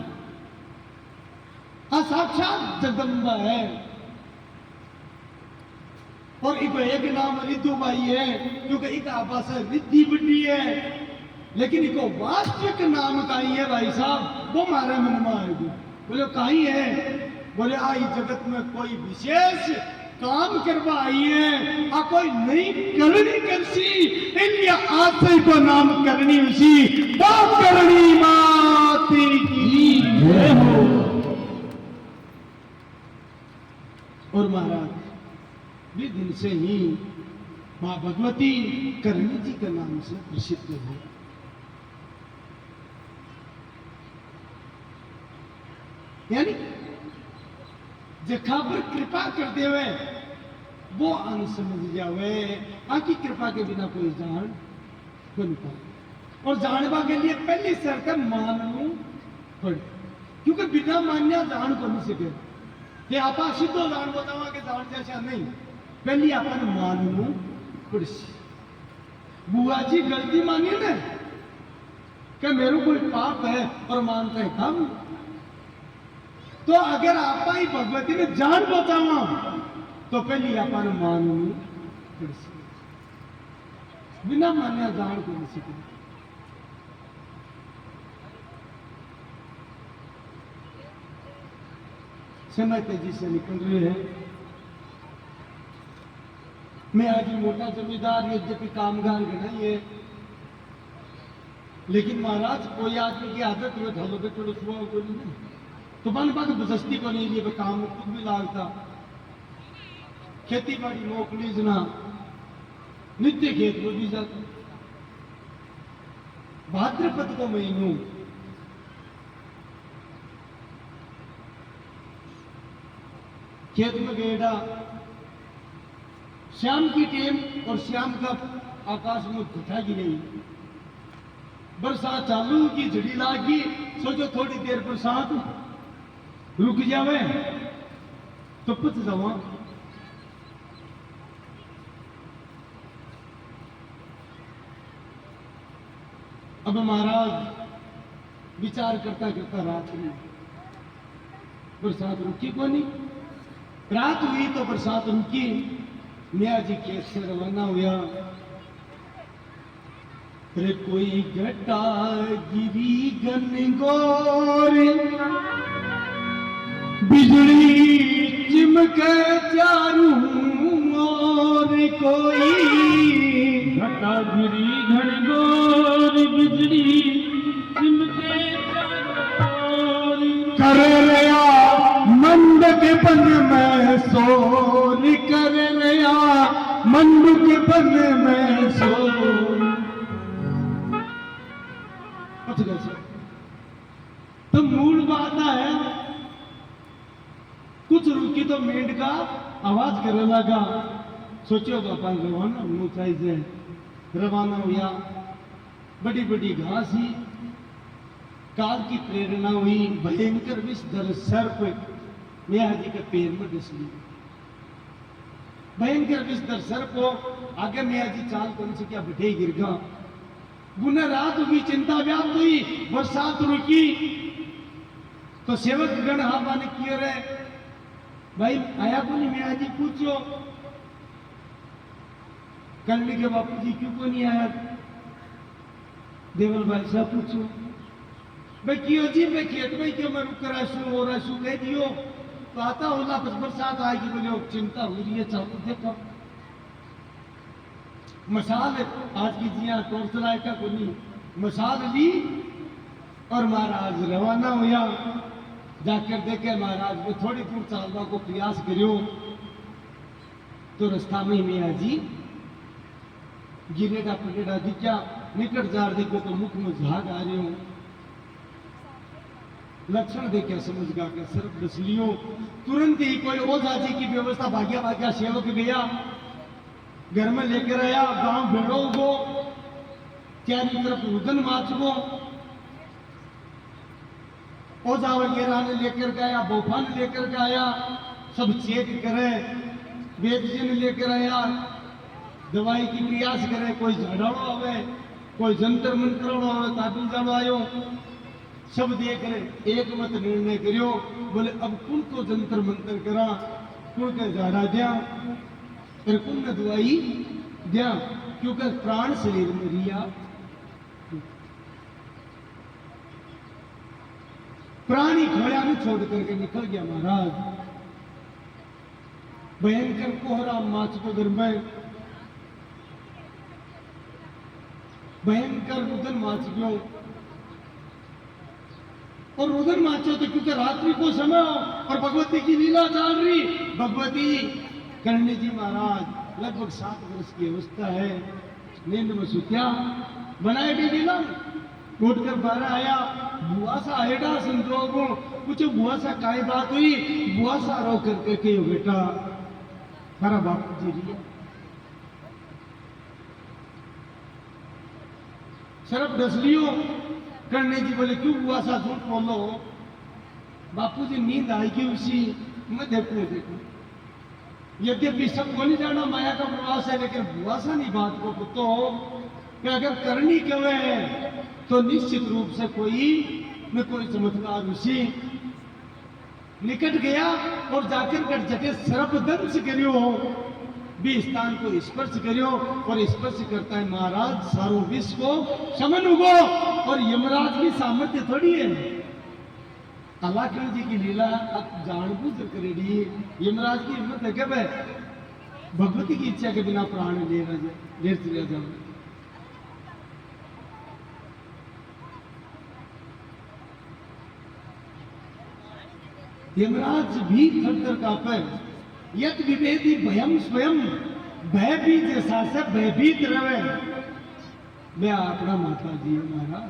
आ साक्षात जगदम्बा है। और इको एक नाम रिद्धू भाई है क्योंकि इक आपस रिद्धि बिड्डी है, लेकिन इको वास्तविक नाम का ही है भाई साहब, वो हमारे मन में आएगी। बोले कहीं है? बोले आई जगत में कोई विशेष काम करवा आई है, आ कोई नहीं करनी करसी, इंडिया आज से को नाम करनी उसी तो करनी माती की जय हो। और महाराज भी दिन से ही मां भगवती करणी जी के नाम से प्रसिद्ध है। यानी जखा पर कृपा करते हुए वो अंग समझ जावे, आकी कृपा के बिना कोई जान को नहीं पाए। और जानवा के लिए पहली शर्त है मानू पड़े, क्योंकि बिना मान्या जान को नहीं सके। ये आपा सीधो जान बतावा के जान जैसा नहीं, पहली अपन मानू पड़सी। बुआ जी गलती मानी ना कि मेरे कोई पाप है और मानता है कम, तो अगर आपा ही भगवती ने जान बचावा तो पहली अपन मानू पड़सी, बिना मान्या जान को नहीं सके। समय तेजी से निकल रहे हैं। मैं आज मोटा जमींदार यद्यपि कामगार गणा है, लेकिन महाराज कोई आदमी की आदत हुए ढलो के टोलो छुआ को नहीं, तो मन बात बजस्ती को नहीं लिए काम खुद भी लागता। खेती बाड़ी नौकरी जना नित्य खेत में भी जाता। भाद्रपद को महीनों खेत में गेड़ा, शाम की टेम और शाम का आकाश में घटा गिरी, बरसात चालू की झड़ी लागी। सोचो थोड़ी देर बरसात रुक जावे तो पुछ जावा। अब महाराज विचार करता करता रात में बरसात रुकी को नहीं। रात हुई तो बरसात रुकी, मिया जी खेत से रवाना हुआ। रे कोई घटा गिरी गनगोर, बिजली चिमके चारों ओर। कोई घटा गिरी घनघोर, बिजली चिमके चारों ओर। कर रया मंडक बन में सोर, कर रया मंडक बन में सोर। तो मूल बात है, कुछ रुकी तो मेंढका आवाज करने लगा। सोचो तो अपन रवाना ऊंचाई से रवाना हुआ। बड़ी बड़ी घास ही काल की प्रेरणा हुई, भयंकर विषधर सर्प मियाँ जी के पैर में घुस लिया। भयंकर विषधर सर्प हो आगे मियाँ जी चाल कौन से क्या बैठे गिर गया। गुना रात हुई, चिंता व्याप्त हुई, बरसात रुकी तो सेवक गण हावा ने किए रहे भाई आया को नहीं। मियाँ जी पूछो करने के बापू जी क्यों को नहीं आया। देवल भाई साहब पूछो भाई क्यों जी, मैं खेत में क्यों मैं रुक रहा शू हो रहा शू कह दियो तो आता होला बस बरसात आएगी। बोले चिंता हो रही है, चालू देखो मसाल आज की जिया टॉर्च लाइट का कोई मसाल ली और महाराज रवाना हुआ। जाकर देखे महाराज वो थोड़ी दूर चलने को प्रयास करियो तो रास्ता में मियाँ जी गिरेगा पटेड़ा दिखा। निकट जार देखो तो मुख में झाग आ रहे हो। लक्षण देखे समझ गा के सर्प डस लियो। तुरंत ही कोई ओझा जी की व्यवस्था भाग्या भाग्या सेवक गया, घर में लेकर आया। गांव भेड़ो गो, चारों तरफ रुदन माच गो। ओझा वगैरह ने लेकर गया, बोफा ने लेकर गया, सब चेक करे। वेद जी ने लेकर आया, दवाई की प्रयास करे। कोई झाड़ाड़ो आवे, कोई जंतर मंत्र आवे, ताबीज आयो, सब देख रहे। एक मत निर्णय करियो बोले अब कुण को जंतर मंतर करा, कुण के झाड़ा दिया, फिर कुण ने दवाई दिया, क्योंकि प्राण शरीर में रिया, प्राणी खोया में छोड़ करके निकल गया महाराज। भयंकर कोहरा माचपगर में भयंकर रुदन माच गयो, और रुदन माचो तो क्योंकि रात्रि को समय हो और भगवती की लीला चल रही। भगवती करणी जी महाराज लगभग 7 वर्ष की अवस्था है, नींद में सुत्या, बनाए भी लीला, उठ कर बाहर आया, बुआ सा आएगा संजोगों, कुछ बुआ सा काय बात हुई, बुआ सा रो करके के बेटा हमारा बापू जी रिया, शरब डस लियो। करने जी बोले क्यों बुआ सा झूठ बोलो, बापू जी नींद आएगी उसी, मैं देखू यद्यपि सब को नहीं जाना माया का प्रवास है, लेकिन बुआ सा नहीं बात को तो कि अगर करनी कवे तो निश्चित रूप से कोई न कोई चमत्कार उसी निकट गया और जाकर कर जगह सर्प दंश करियो भी स्थान को स्पर्श करियो, और स्पर्श करता है महाराज सारो विश्व को शमन उगो। और यमराज की सामर्थ्य थोड़ी है, अलाकरण जी की लीला अब जानबूझ करेगी। यमराज की हिम्मत है क्या भाई भगवती की इच्छा के बिना प्राण ले चले जाओ। यमराज भी थर कांपे, यत विभेदी भयम स्वयं, भयभीत जैसा से भयभीत रहे। मैं अपना माता जी महाराज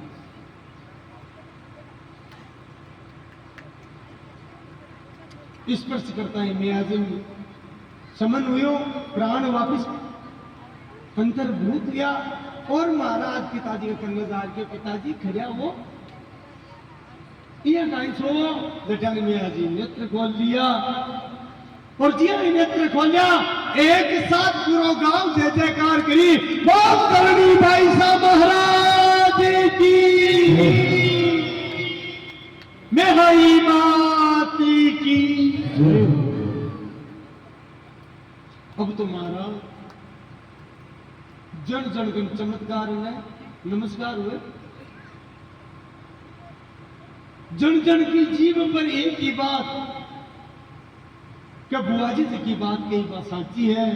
स्पर्श करता है, मैं आज समन हुयो, प्राण वापिस अंतर्भूत हुआ, और महाराज पिताजी के कन्यादार के पिताजी खड़िया वो ये टाइम सो जटानी मिया जी नेत्र खोल लिया, और जिया नेत्र खोलिया, एक साथ पूरा गांव जय जयकार करी, बोल करणी भाई साहब महाराज की, मेहई माती की। अब तुम्हारा जन जन गण चमत्कार है, नमस्कार हुए, जन जन की जीव पर एक ही बात, क्या बुआ जी की बात कई बात साची है,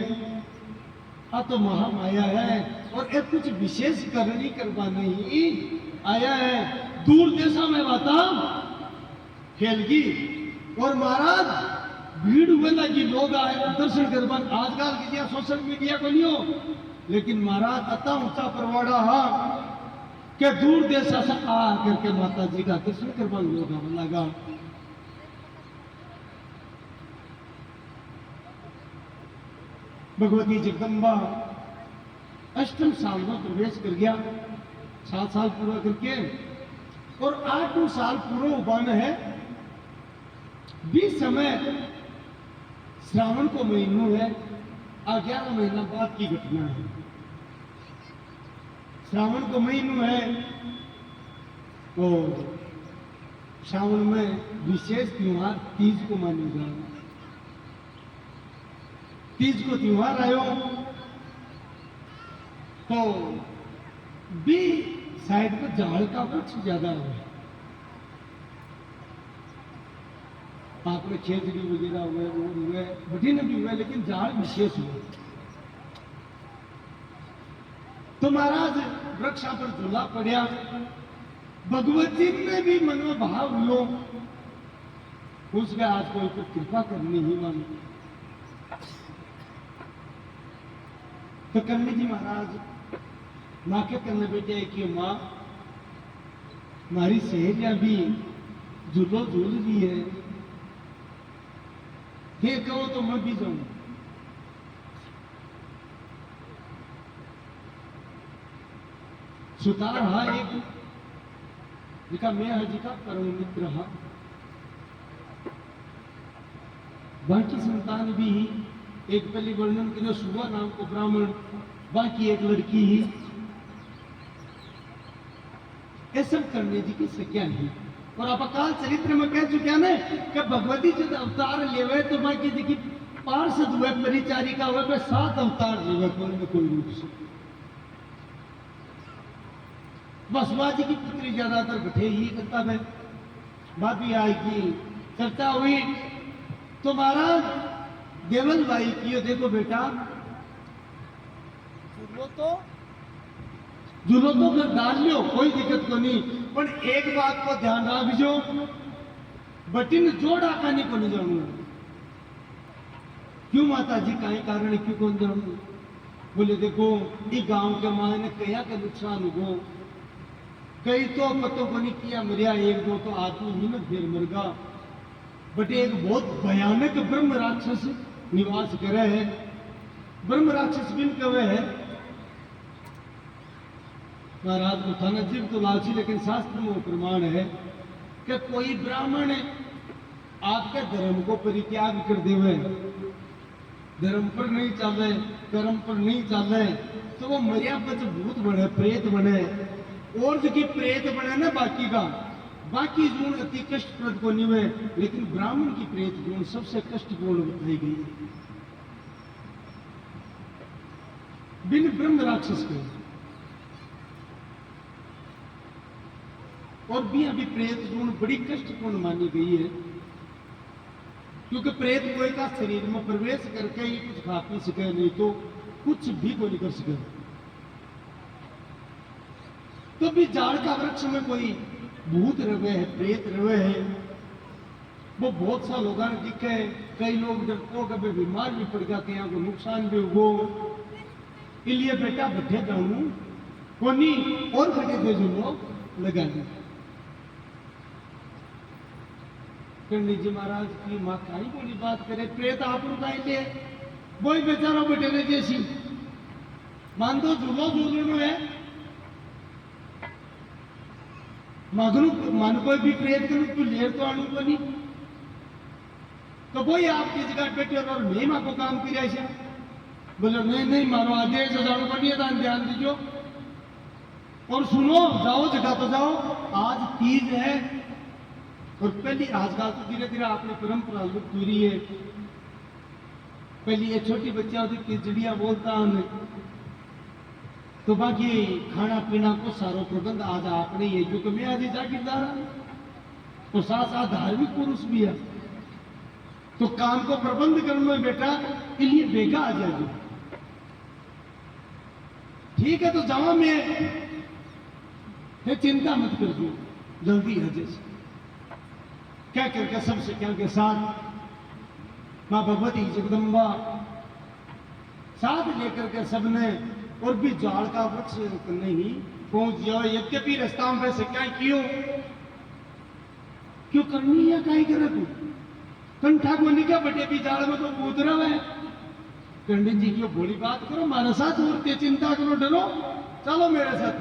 आ तो महामाया है, और एक कुछ विशेष करनी करवा नहीं आया है, दूर देशा में बाता खेलगी। और महाराज भीड़ हुए लगी, लोग आए दर्शन करवा, आजकल की सोशल मीडिया को नहीं हो, लेकिन महाराज अता ऊंचा परवाड़ा हा के दूर देश से आ करके माता जी का दर्शन करवा लोग लगा। भगवती जगदम्बा अष्टम साल में प्रवेश कर गया, 7 साल पूरा करके, और 8 साल पूरा उबान है। 20 समय श्रावण को महीनों है, 11 महीना बाद की घटना है। श्रावण को महीनों है, और श्रावण में विशेष त्योहार तीज को माना जा रहा है। तीज को त्योहार आयो तो भी साइड पर जाल का कुछ ज्यादा है, आपने खेजड़ी वगैरह हुए, वो हुए, बठीने भी हुए, लेकिन जाल विशेष हुए। तो महाराज वृक्षा पर झूला पड़ा, भगवती ने भी मन में भाव हुआ, उसके आज कोई पर कृपा करनी ही मानी। तो करनी जी महाराज नाके करने बेटे कि माँ हमारी सहेलियां भी झूलो झूल रही है, ये कहो तो मैं भी जाऊं। सुतार हा एक जिका मैं हजी का परम मित्र हा, बाकी संतान भी एक पहले वर्णन के लिए सुबह नाम को ब्राह्मण, बाकी एक लड़की ही, ये सब करने जी की संज्ञा है। और आप काल चरित्र में कह चुके ने कि भगवती जब अवतार लेवे तो बाकी देखी पार्षद हुए परिचारिका हुए पे 7 अवतार लेवे कोई न कोई रूप से। बसवा जी की पुत्री ज्यादातर बैठे ही करता है। भाभी आएगी चर्चा हुई तो महाराज देवल भाई की देखो बेटा झूलो तो फिर डाल लो कोई दिक्कत को नहीं, पर एक बात को ध्यान रखो बटिन जोड़ा कानी को नहीं जानू। क्यों माता जी काई कारण क्यों कौन जानू? बोले देखो ये गांव के माँ ने कया का नुकसान हो, कई तो पतों को नहीं किया मरिया, एक दो तो आदमी ही ना फिर मर गया, बट एक बहुत भयानक ब्रह्म राक्षस निवास करे है। ब्रह्म राक्षस बिन कवे है महाराज को थाना जीव तो लालची, लेकिन शास्त्र में प्रमाण है कि कोई ब्राह्मण आपके धर्म को परित्याग कर देवे, धर्म पर नहीं चले, कर्म पर नहीं चले, तो वो मरिया पर भूत बने, प्रेत बने, और जो की प्रेत बने ना बाकी का बाकी गुण अति कष्टप्रद को नहीं हुए, लेकिन ब्राह्मण की प्रेत गुण सबसे कष्टपूर्ण बताई गई है। बिन ब्रह्म राक्षस के और भी अभी प्रेत गुण बड़ी कष्टपूर्ण मानी गई है, क्योंकि प्रेत कोई का शरीर में प्रवेश करके ही कुछ खा पी सके, नहीं तो कुछ भी को नहीं कर सके। तो भी जाड़ का वृक्ष में कोई भूत रवे है, प्रेत रवे है, वो बहुत सा लोगों ने दिखे है। कई लोग डरपोक कभी बीमार भी पड़ जाते हैं, को नुकसान भी हो, इसलिए बेटा बैठे जाऊं कोनी और खड़े थे जो लोग लगा दी। पंडित जी महाराज की माँ काई बोली बात करे, प्रेत आप ले वही बेचारा बैठे रहे जैसी मान दो झूलो झूलनो है, मान कोई भी प्रेत करूं तू लेर तो आणु को नहीं, तो वही आपकी जगह बैठे और मैं मां को काम किया ऐसे बोले नहीं नहीं मारो आदेश जानो को नहीं, ध्यान दीजिए और सुनो जाओ जगह तो जाओ, आज तीज है और पहली आजकल तो धीरे धीरे आपने परंपरा लुप्त हो रही है। पहली ये छोटी बच्चियां होती खिचड़ियां बोलता हमें, तो बाकी खाना पीना को सारो प्रबंध आज आपने ही है, क्योंकि मैं आज जागीरदार तो साथ साथ धार्मिक पुरुष भी है, तो काम को प्रबंध करने में बेटा के लिए बेगा आ जाएगी। ठीक है तो जाओ, मैं चिंता मत कर दू, जल्दी है जैसे क्या करके सबसे क्या के साथ मां भगवती जगदम्बा साथ लेकर के सबने और भी जाड़ का वृक्ष नहीं पहुंच जाओ। यद्यपि रास्ता में वैसे क्या क्यों करनी है, क्या करे तू कंठा को निका बटे भी जाड़ में तो कूद रहा है। पंडित जी क्यों बोली बात करो, हमारे साथ और चिंता करो, डरो, चलो मेरे साथ।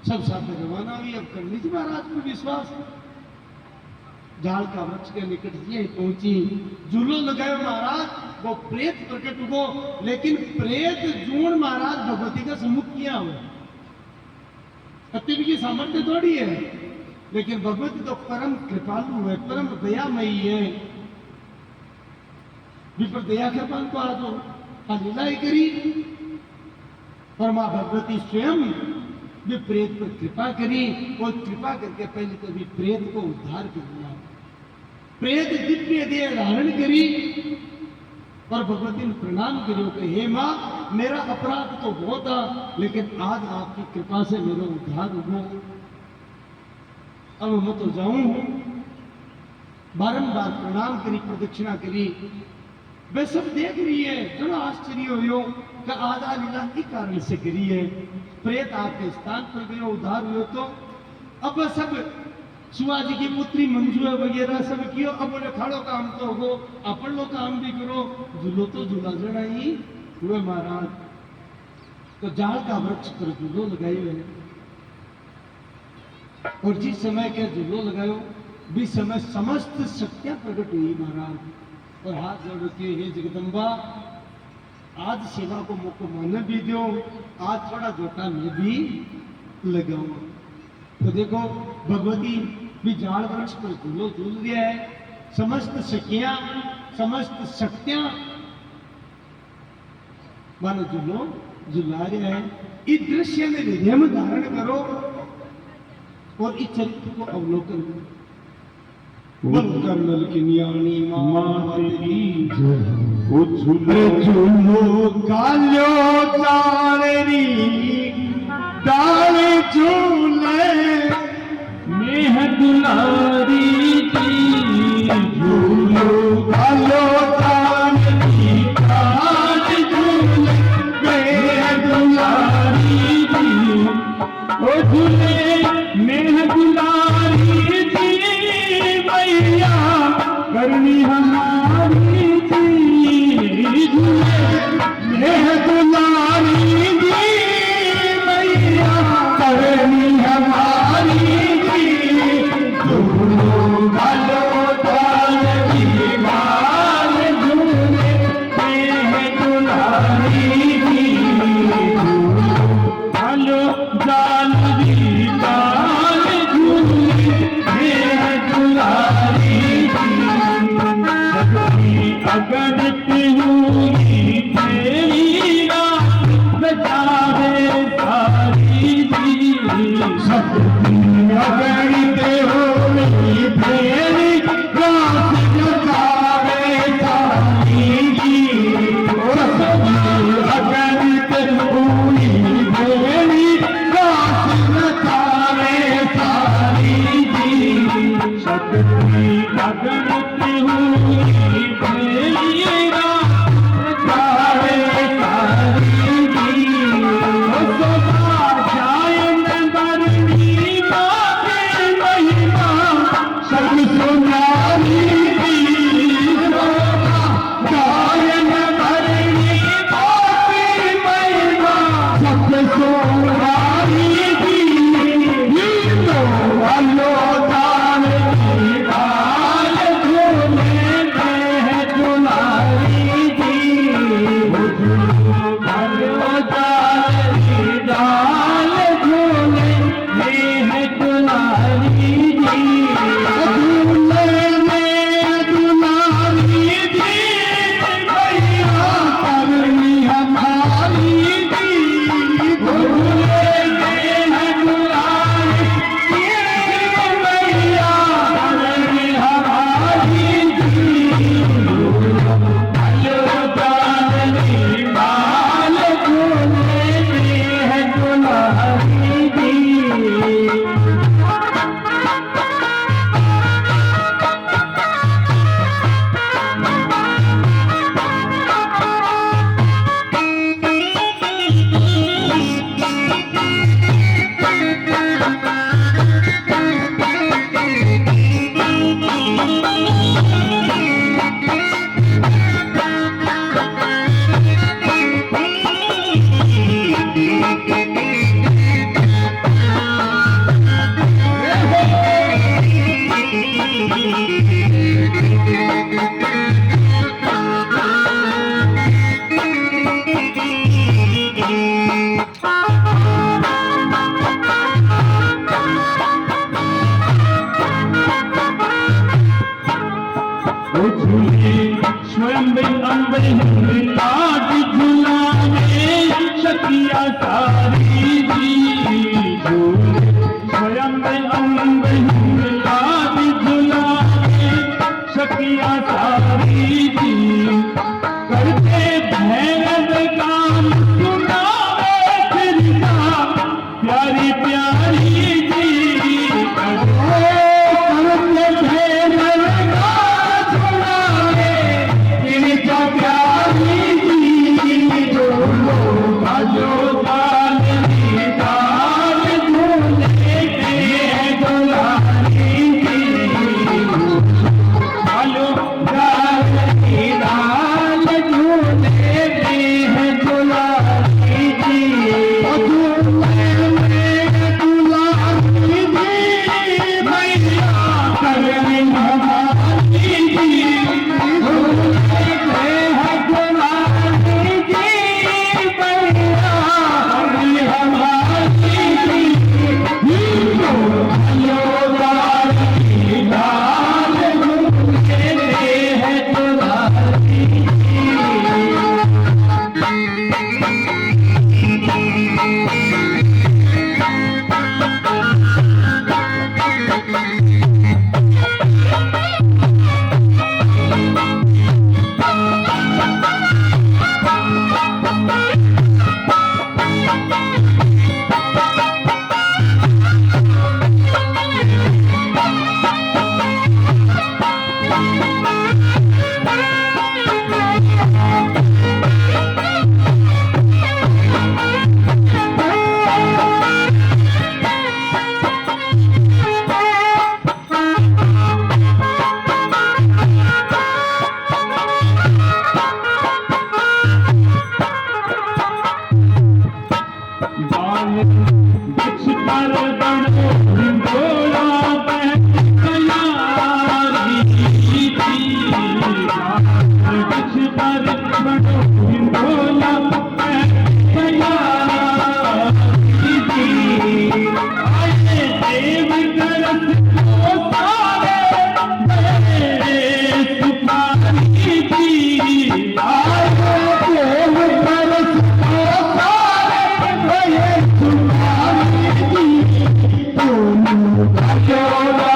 सब साथ रवाना हुई। अब पंडित जी महाराज को विश्वास, जाल का वृक्ष के निकट ये पहुंची, झूलो लगाए महाराज, वो प्रेत प्रकट हुआ, लेकिन प्रेत जून महाराज भगवती का सम्मुख किया हुआ, कत्ती की सामर्थ्य थोड़ी है, लेकिन भगवती तो परम कृपालु है, परम दयामयी है। विपर दया कृपाल को आज लीला ही करी, और मां भगवती स्वयं भी प्रेत पर कृपा करी, और कृपा करके पहले तो भी प्रेत को उद्धार कर दिया। प्रेत दिव्य देह धारण करी और भगवती ने प्रणाम करो कि हे मां, मेरा अपराध तो बहुत था, लेकिन आज आपकी कृपा से मेरा उद्धार हुआ। अब मैं तो जाऊं हूं। बारंबार प्रणाम करी, प्रदक्षिणा करी, वे सब देख रही है, बड़ा आश्चर्य हो कि आधा लीला इस कारण से करी है। प्रेत आपके स्थान पर गए, उद्धार हुए, तो अब सब शिवाजी की पुत्री मंजू वगैरह सब कियो, अब बोले खाड़ो काम तो हो, अपन लोग काम भी करो, झूलो तो झूला जड़ा ही हुए महाराज। तो जाल का वृक्ष पर झूलो लगाए हुए, और जिस समय के झूलो लगायो भी समय समस्त शक्तियां प्रकट हुई महाराज, और हाथ जोड़ के हे जगदम्बा, आज सेवा को मौका माने भी दो, आज थोड़ा जोटा मैं भी लगाऊं। तो देखो भगवती भी झाड़ वृक्ष पर झूलो झूल दिया है, समस्त सखियां समस्त शक्तियां मानो झूलो झुला रहे हैं। इस दृश्य में हृदय में धारण करो और इस चरित्र को अवलोकन करो। बोलो कर्नल की न्याणी माते की ओ झूलो झूलो कालो डालेरी डाल झूले मेह दुलारी जी झूलो कालो डालेरी डाल झूले मेह दुलारी जी ओ झूले मेह दुलारी जी मैया करनी हमारी जी झूले मेह दुलारी जी मैया करनी हमारी जी झूलो कालो डालेरी डाल झूले मेह दुलारी जी कालो डालेरी डाल झूले मेह दुलारी जी शक्ति अगणित हुई तेरी रात बचावे सारी जी शक्ति अगणित हुई तेरी रात बचावे सारी जी शक्ति अगणित हुई तेरी रात बचावे सारी जी शक्ति अगणित हुई तेरी रात बचावे सारी जी सदा जायन बरनी माते महिमा सब सुनारी जी जायन बरनी माते महिमा सब सुनारी जी वालो दान डाल झूले में दुलारी जी वालो दान डाल झूले में दुलारी जी झूले में दुलारी जी भैया करनी हमारी जी झूले में दुलारी जी भैया करनी हमारी जी वालो दान डाल झूले में दुलारी जी स्वयं अम्बर लाज झुलाने शकिया सारी जी झूले स्वयं अम्बर लाज झुलाने शकिया सारी जी करते भैरव काम सुनावे फिरता प्यारी प्यारी जी करते भैरव काम सुनावे फिरता प्यारी जी जो भाजो कुछ पर बड़ो हिंदोला भया आए देव करस को सारे गए सुपारी जी आए देव करस को सारे गए सुपारी जी दोनों भजोला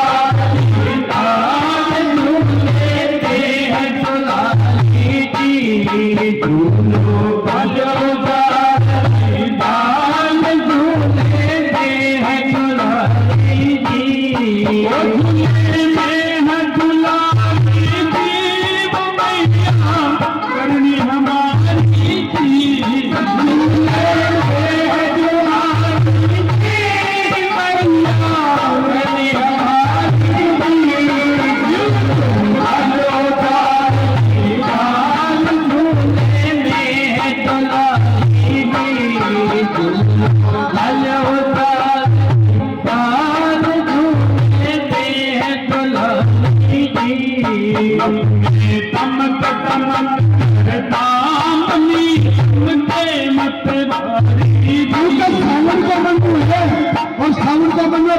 और सावन का महीना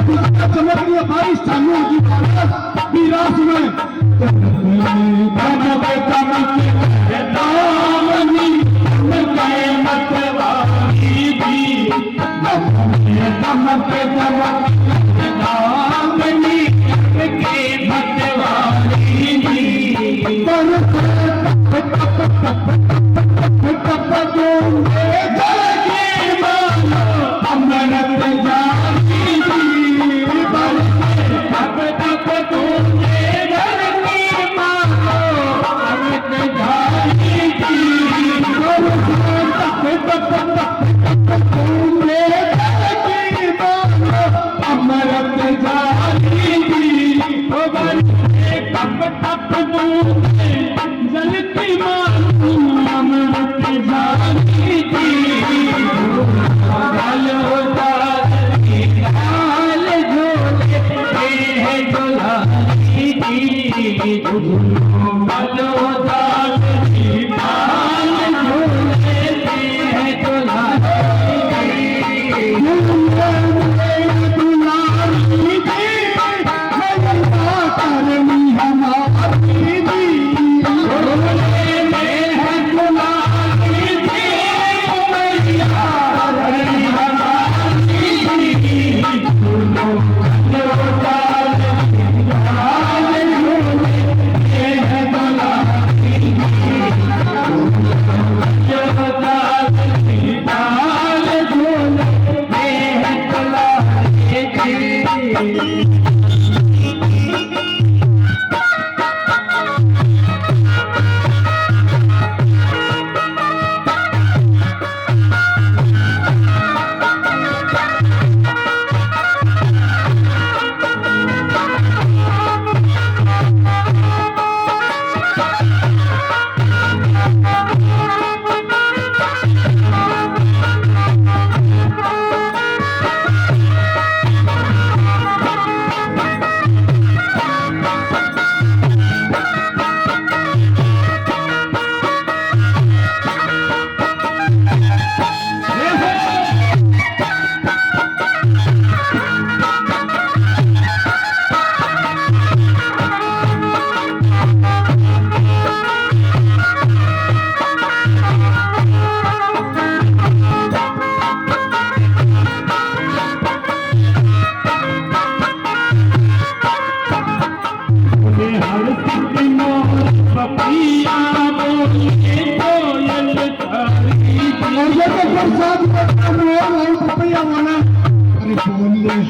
चमक रही है बारिश चालू होगी विरास में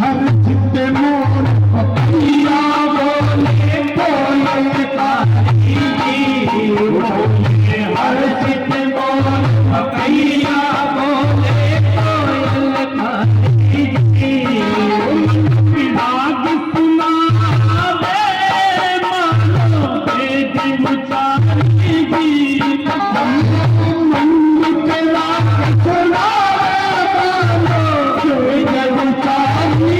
हर चित्ते मोर पपिया बोले बोले हर चित्ते मोर पपिया बोले राग सुना दे मानो भेद मुचारी गीत मन के राग सुना मानो भेद मुचारी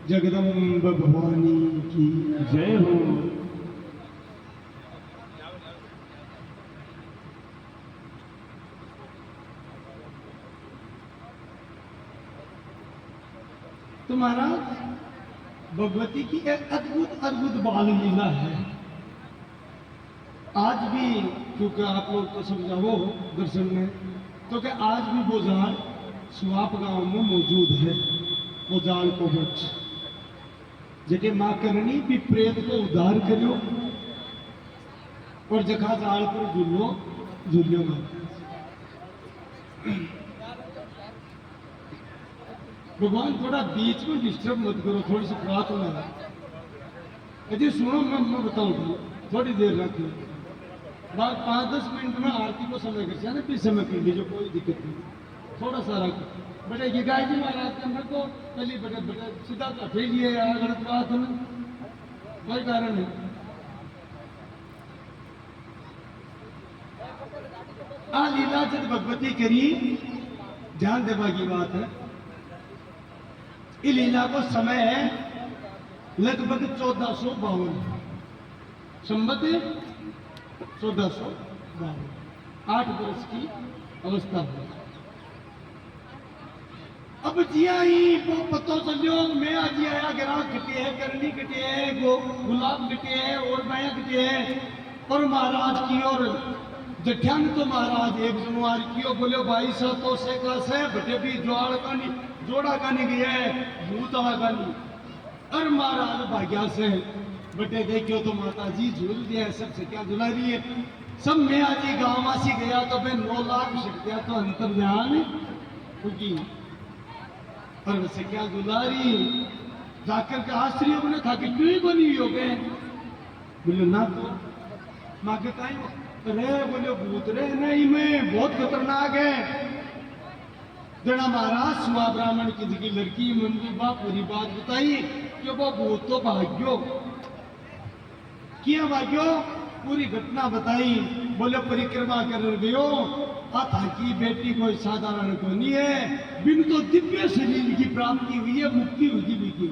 जगदम्ब भवानी की जय हो। तो महाराज भगवती की एक अद्भुत अद्भुत बाल लीला है। आज भी क्योंकि आप लोग तो समझाओ दर्शन में, तो कि आज भी वो झाड़ सुहाप गांव में मौजूद है। वो जाल को वृक्ष जगह माँ करनी भी प्रेत को उद्धार करो और जगह जाल पर झूलो झूलियो ना। भगवान थोड़ा बीच में डिस्टर्ब मत करो, थोड़ी सी प्रार्थना है। अजी सुनो, मैं बताऊं थोड़ी देर रखो, बाद 5-10 मिनट में आरती को समय कर ना, फिर समय कर लीजिए, कोई दिक्कत नहीं। थोड़ा सा रखो बेटे, ये गाय जी महाराज के अंदर को पहले बेटे बेटे सीधा फैलिए यार, गलत बात है ना, कोई कारण नहीं। आ लीला जब भगवती करी, ध्यान देवा की बात है। ये लीला को समय है लगभग 1452 संबत 1452, 8 वर्ष की अवस्था हुई। अब जिया ही वो पतो चलो, मैं आज आया ग्राहक कटे है, करनी कटे है, गुलाब कटे है और माया कटे है, और महाराज की और जठ्यान तो महाराज एक जनवार की बोले भाई सा तो से का से बटे भी जोड़ का नहीं, जोड़ा का नहीं गया है, भूत आला का नहीं। और महाराज भाग्या से बटे देखियो तो माता जी झूल दिया, सबसे क्या झुला रही है। सब मैं आज गाँव वासी गया तो मैं 9 लाख शक्तियां तो अंतर ध्यान क्योंकि और वैसे क्या दुलारी जाकर के आश्चर्य बने था कि क्यों बनी हुई हो गए। बोले ना तो माँ के कहीं रे, बोले भूत रे नहीं, मैं बहुत खतरनाक है। जना महाराज सुहा ब्राह्मण की लड़की मंदिर बा पूरी बात बताई कि वो भूत तो भाग्यो किया, भाग्यो पूरी घटना बताई। बोले परिक्रमा कर गयो, था कि बेटी कोई साधारण को नहीं है, बिन तो दिव्य शरीर की प्राप्ति हुई है, मुक्ति हुई भी।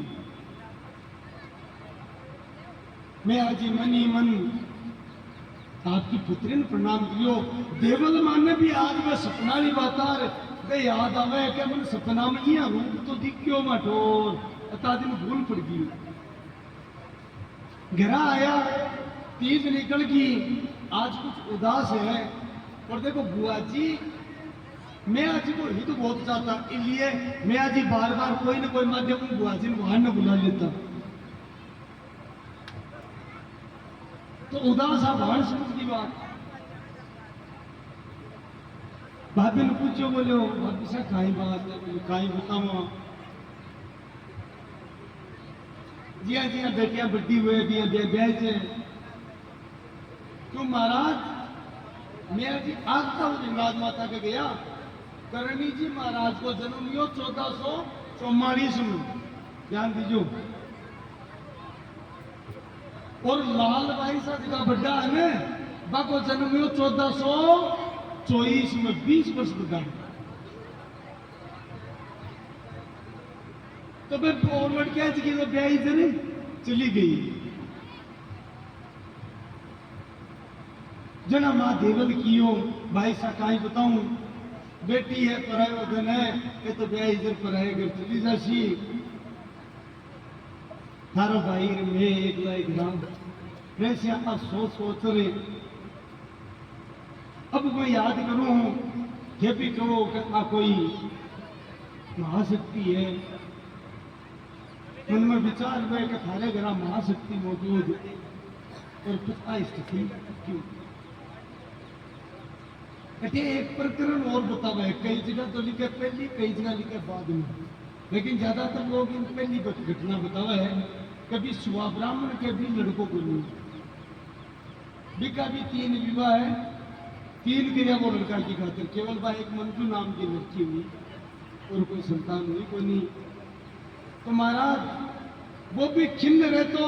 मैं आज मनी मन आपकी पुत्री ने प्रणाम कियो। देवल माने भी आज में सपना नहीं बाता याद आवे कि मन सपना में ये रूप तो दिखियो मठोर, अता दिन भूल पड़ गई। घरा आया, तीज निकल गई, आज कुछ उदास है। और देखो बुआ जी, मैं आज को हित बहुत चाहता, इसलिए मैं आज बार बार कोई ना कोई माध्यम बुआ जी वहां न बुला लेता। तो उदास है भाण समझ की बात। भाभी ने पूछो, बोलो भाभी से काई बात है, बोले काई बताओ। जिया जिया बेटियां बड्डी हुए दिया ब्याह से क्यों महाराज, मैं जी आगता हूँ लिंगराज माता के गया, करणी जी महाराज को जन्म लियो 1444 में, ध्यान दीजियो। और लाल भाई सा जगह बड्डा है ना, बाको जन्म लियो 1424 में, 20 वर्ष बड्डा। तो फिर फॉरवर्ड क्या जगह तो ब्याह इधर चली गई। जना माँ देवल कियो, भाई सा काई बताऊं, बेटी है पराए वगन है, ये तो ब्याह इधर पराए घर चली जासी। थारो भाई में एक लाइक राम वैसे आप सोच रहे। अब मैं याद करूं ये भी कहो कि आ कोई महाशक्ति है, मन में विचार हुए कि थारे घर महाशक्ति मौजूद, और कुछ स्थिति क्यों। एक प्रकरण और बतावा है, कई जगह तो लिखे पहली, कई जगह लिखे बाद में, लेकिन ज्यादातर लोग इन पहली घटना बतावा है। कभी सुहा ब्राह्मण के भी लड़कों को नहीं, बिका भी 3 विवाह है, 3 क्रिया वो लड़का की खातिर, केवल वह एक मंजू नाम की लड़की हुई और कोई संतान हुई कोई नहीं। तो महाराज वो भी खिन्न रहे तो,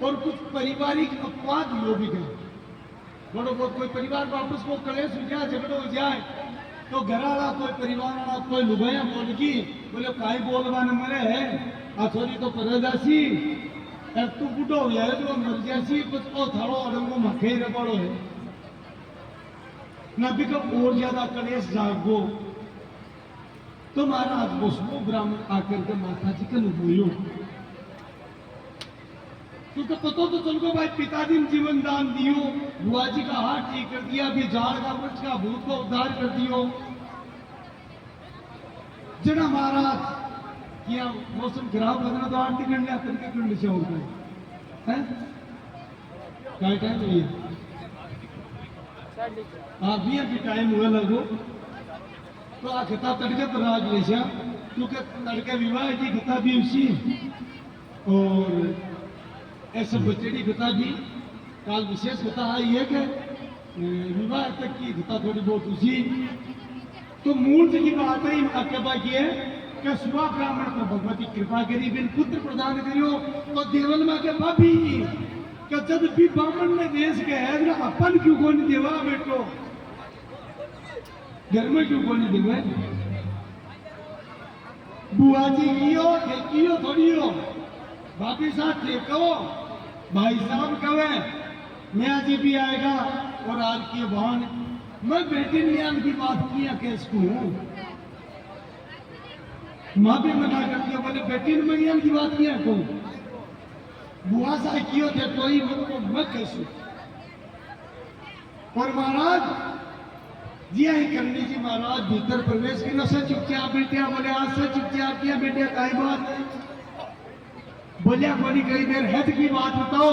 और कुछ पारिवारिक अपवाद हो भी गए, थोड़ा बहुत कोई परिवार वापस को कलेश हो जाए, झगड़ा हो जाए, तो घर वाला कोई परिवार वाला कोई लुगाया बोल की, बोले काई बोलवाने मरे है, आ थोड़ी तो परदासी अब तू बूढ़ो हो जाए तो मर जासी तो थारो अड़ंगो मखे रे पड़ो है ना भी कब और ज्यादा कलेश जागो तो महाराज वो ब्राह्मण आकर के माता जी के बोलो क्योंकि पता तो तुमको भाई पिताजी ने जीवन दान दियो, बुआ जी का हाथ ठीक कर दिया, अभी झाड़ का वृक्ष का भूत को उद्धार कर दियो। जना महाराज किया मौसम खराब लगना तो आरती कर लिया करके कर से होता है क्या टाइम है आप भी अभी टाइम हुआ लगो तो आ खता तड़के पर राज लेशा क्योंकि तड़के विवाह की खता भी उसी और ऐसे बचेड़ी कथा भी काल विशेष कथा आई है कि विवाह तक की कथा थोड़ी बहुत उसी तो मूल की बात है अकबा की है कि सुबह ब्राह्मण को भगवती कृपा करी बिन पुत्र प्रदान करियो तो देवल में के भाभी कि जब भी ब्राह्मण ने देश के है अपन क्यों को नहीं देवा बेटो घर में क्यों को नहीं देवे बुआ जी कियो थोड़ी हो भाभी साथ देखो भाई साहब कहे मियाँ जी भी आएगा और आज की बहन मैं बेटी नियान की बात किया केस को माँ भी मना करती है बोले बेटी ने नियान की बात किया को बुआ सा कियो थे तो ही मैं कैसू और महाराज जी ही करनी जी महाराज भीतर प्रवेश किया से चुपचाप बेटिया बोले आज से चुपचाप किया बेटिया काई बात बोलिया बोली कई देर हेड की बात बताओ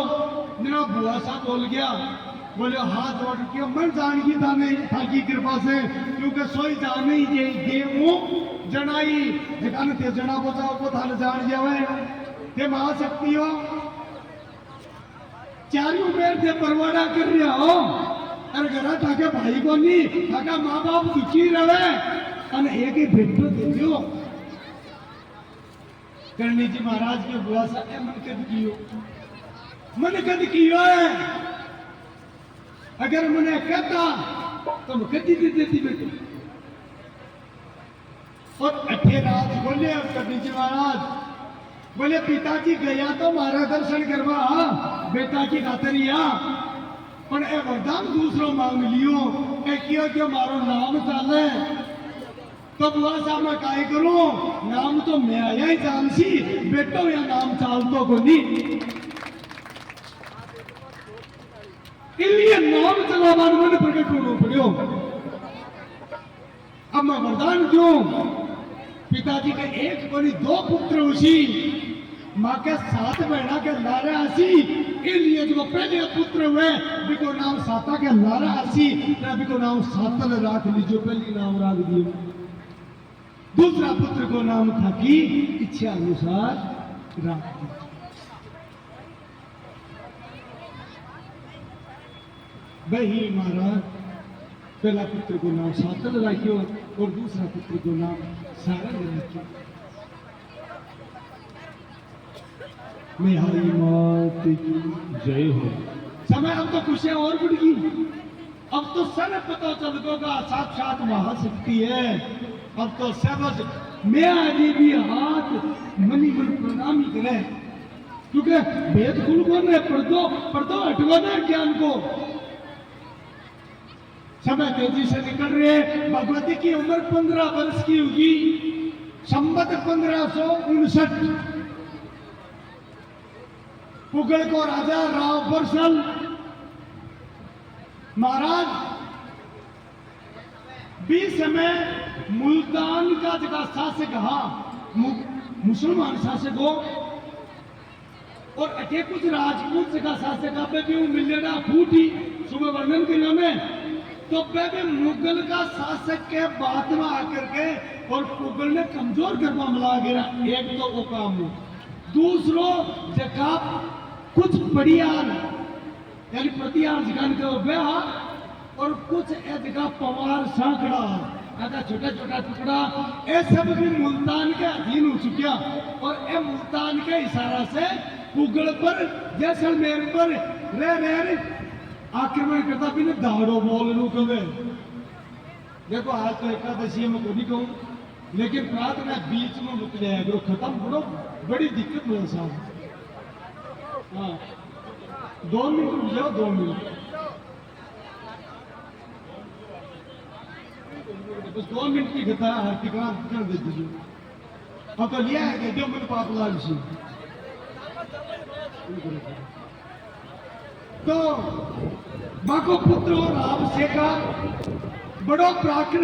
मेरा बुआ सा बोल गया बोले हाथ जोड़ के मैं जान की था नहीं था की कृपा से क्योंकि सोई जान ही ये देवो जनाई जकान ते जना बचाओ को थाने जान जावे ते महाशक्ति हो चारों मेर ते परवाड़ा कर रहा हो अरे घरा थाके भाई को नहीं थाका माँ बाप दुखी रहे अने एक ही भेटो दे दियो करनी जी महाराज के बुआ सा मन कद कियो है अगर मैंने कहता तो मैं कदी दे देती बेटी और अठे रात बोले करनी जी महाराज बोले पिताजी गया तो मारा दर्शन करवा बेटा की खातरिया पर ए वरदान दूसरो मांग लियो ए कियो जो मारो नाम चाले तो बुआ साहब मैं काय करूं नाम तो मैं आया ही जान सी बेटो या नाम चाल तो को नहीं इसलिए नाम चलावान मैंने प्रकट होना पड़ियो अब मैं वरदान क्यों पिताजी के एक बड़ी दो पुत्र उसी माँ के 7 बहना के लारा आसी इसलिए जो पहले पुत्र हुए बिको नाम साता के लारा आसी बिको नाम सातल राख लीजिए पहली नाम राख दियो दूसरा पुत्र को नाम था कि इच्छा अनुसार राख दिया वही महाराज पहला पुत्र को नाम सातल रखियो और दूसरा पुत्र को नाम सारंग रखियो मेहारी मात की जय हो समय अब तो खुशियां और बढ़ गई अब तो सब पता चल गया साक्षात महाशक्ति है अब तो सब मैं आदि भी हाथ मनी मन प्रणामी करे क्योंकि वेद कुल को ने पर्दो हटवाना ज्ञान को समय तेजी से निकल रहे भगवती की उम्र 15 वर्ष की होगी संवत 1559 पुगल को राजा राव बरसल महाराज 20 समय मुल्तान का जगह शासक मुसलमान शासक हो और अठे कुछ राजपूत जगह शासक पे भी मिलना फूटी सुबह वर्णन के में तो पे मुगल का शासक के बाद में आकर के और मुगल ने कमजोर करवा मिला गया एक तो वो काम हो दूसरो जगह कुछ बढ़ियार यानी प्रतिहार जगह के ब्याह और कुछ जगह पवार सांकड़ा आधा छोटा छोटा टुकड़ा ये सब भी मुल्तान के अधीन हो चुका और ये मुल्तान के इशारा से मुगल पर जैसलमेर पर रह आक्रमण करता भी ना दाड़ो बोल लू कवे देखो आज तो एकादशी में को नहीं कहूँ लेकिन प्रार्थना बीच में मुक जाए करो, खत्म करो, बड़ी दिक्कत हो साहब। हाँ 2 मिनट रुक जाओ, 2 मिनट, बस 2 मिनट की कथा टिकरा कर दे दीजिए। अब तो लिया है कि जो मेरे पाप लाल सी तो बाको पुत्र और राम से का बड़ो प्राकृत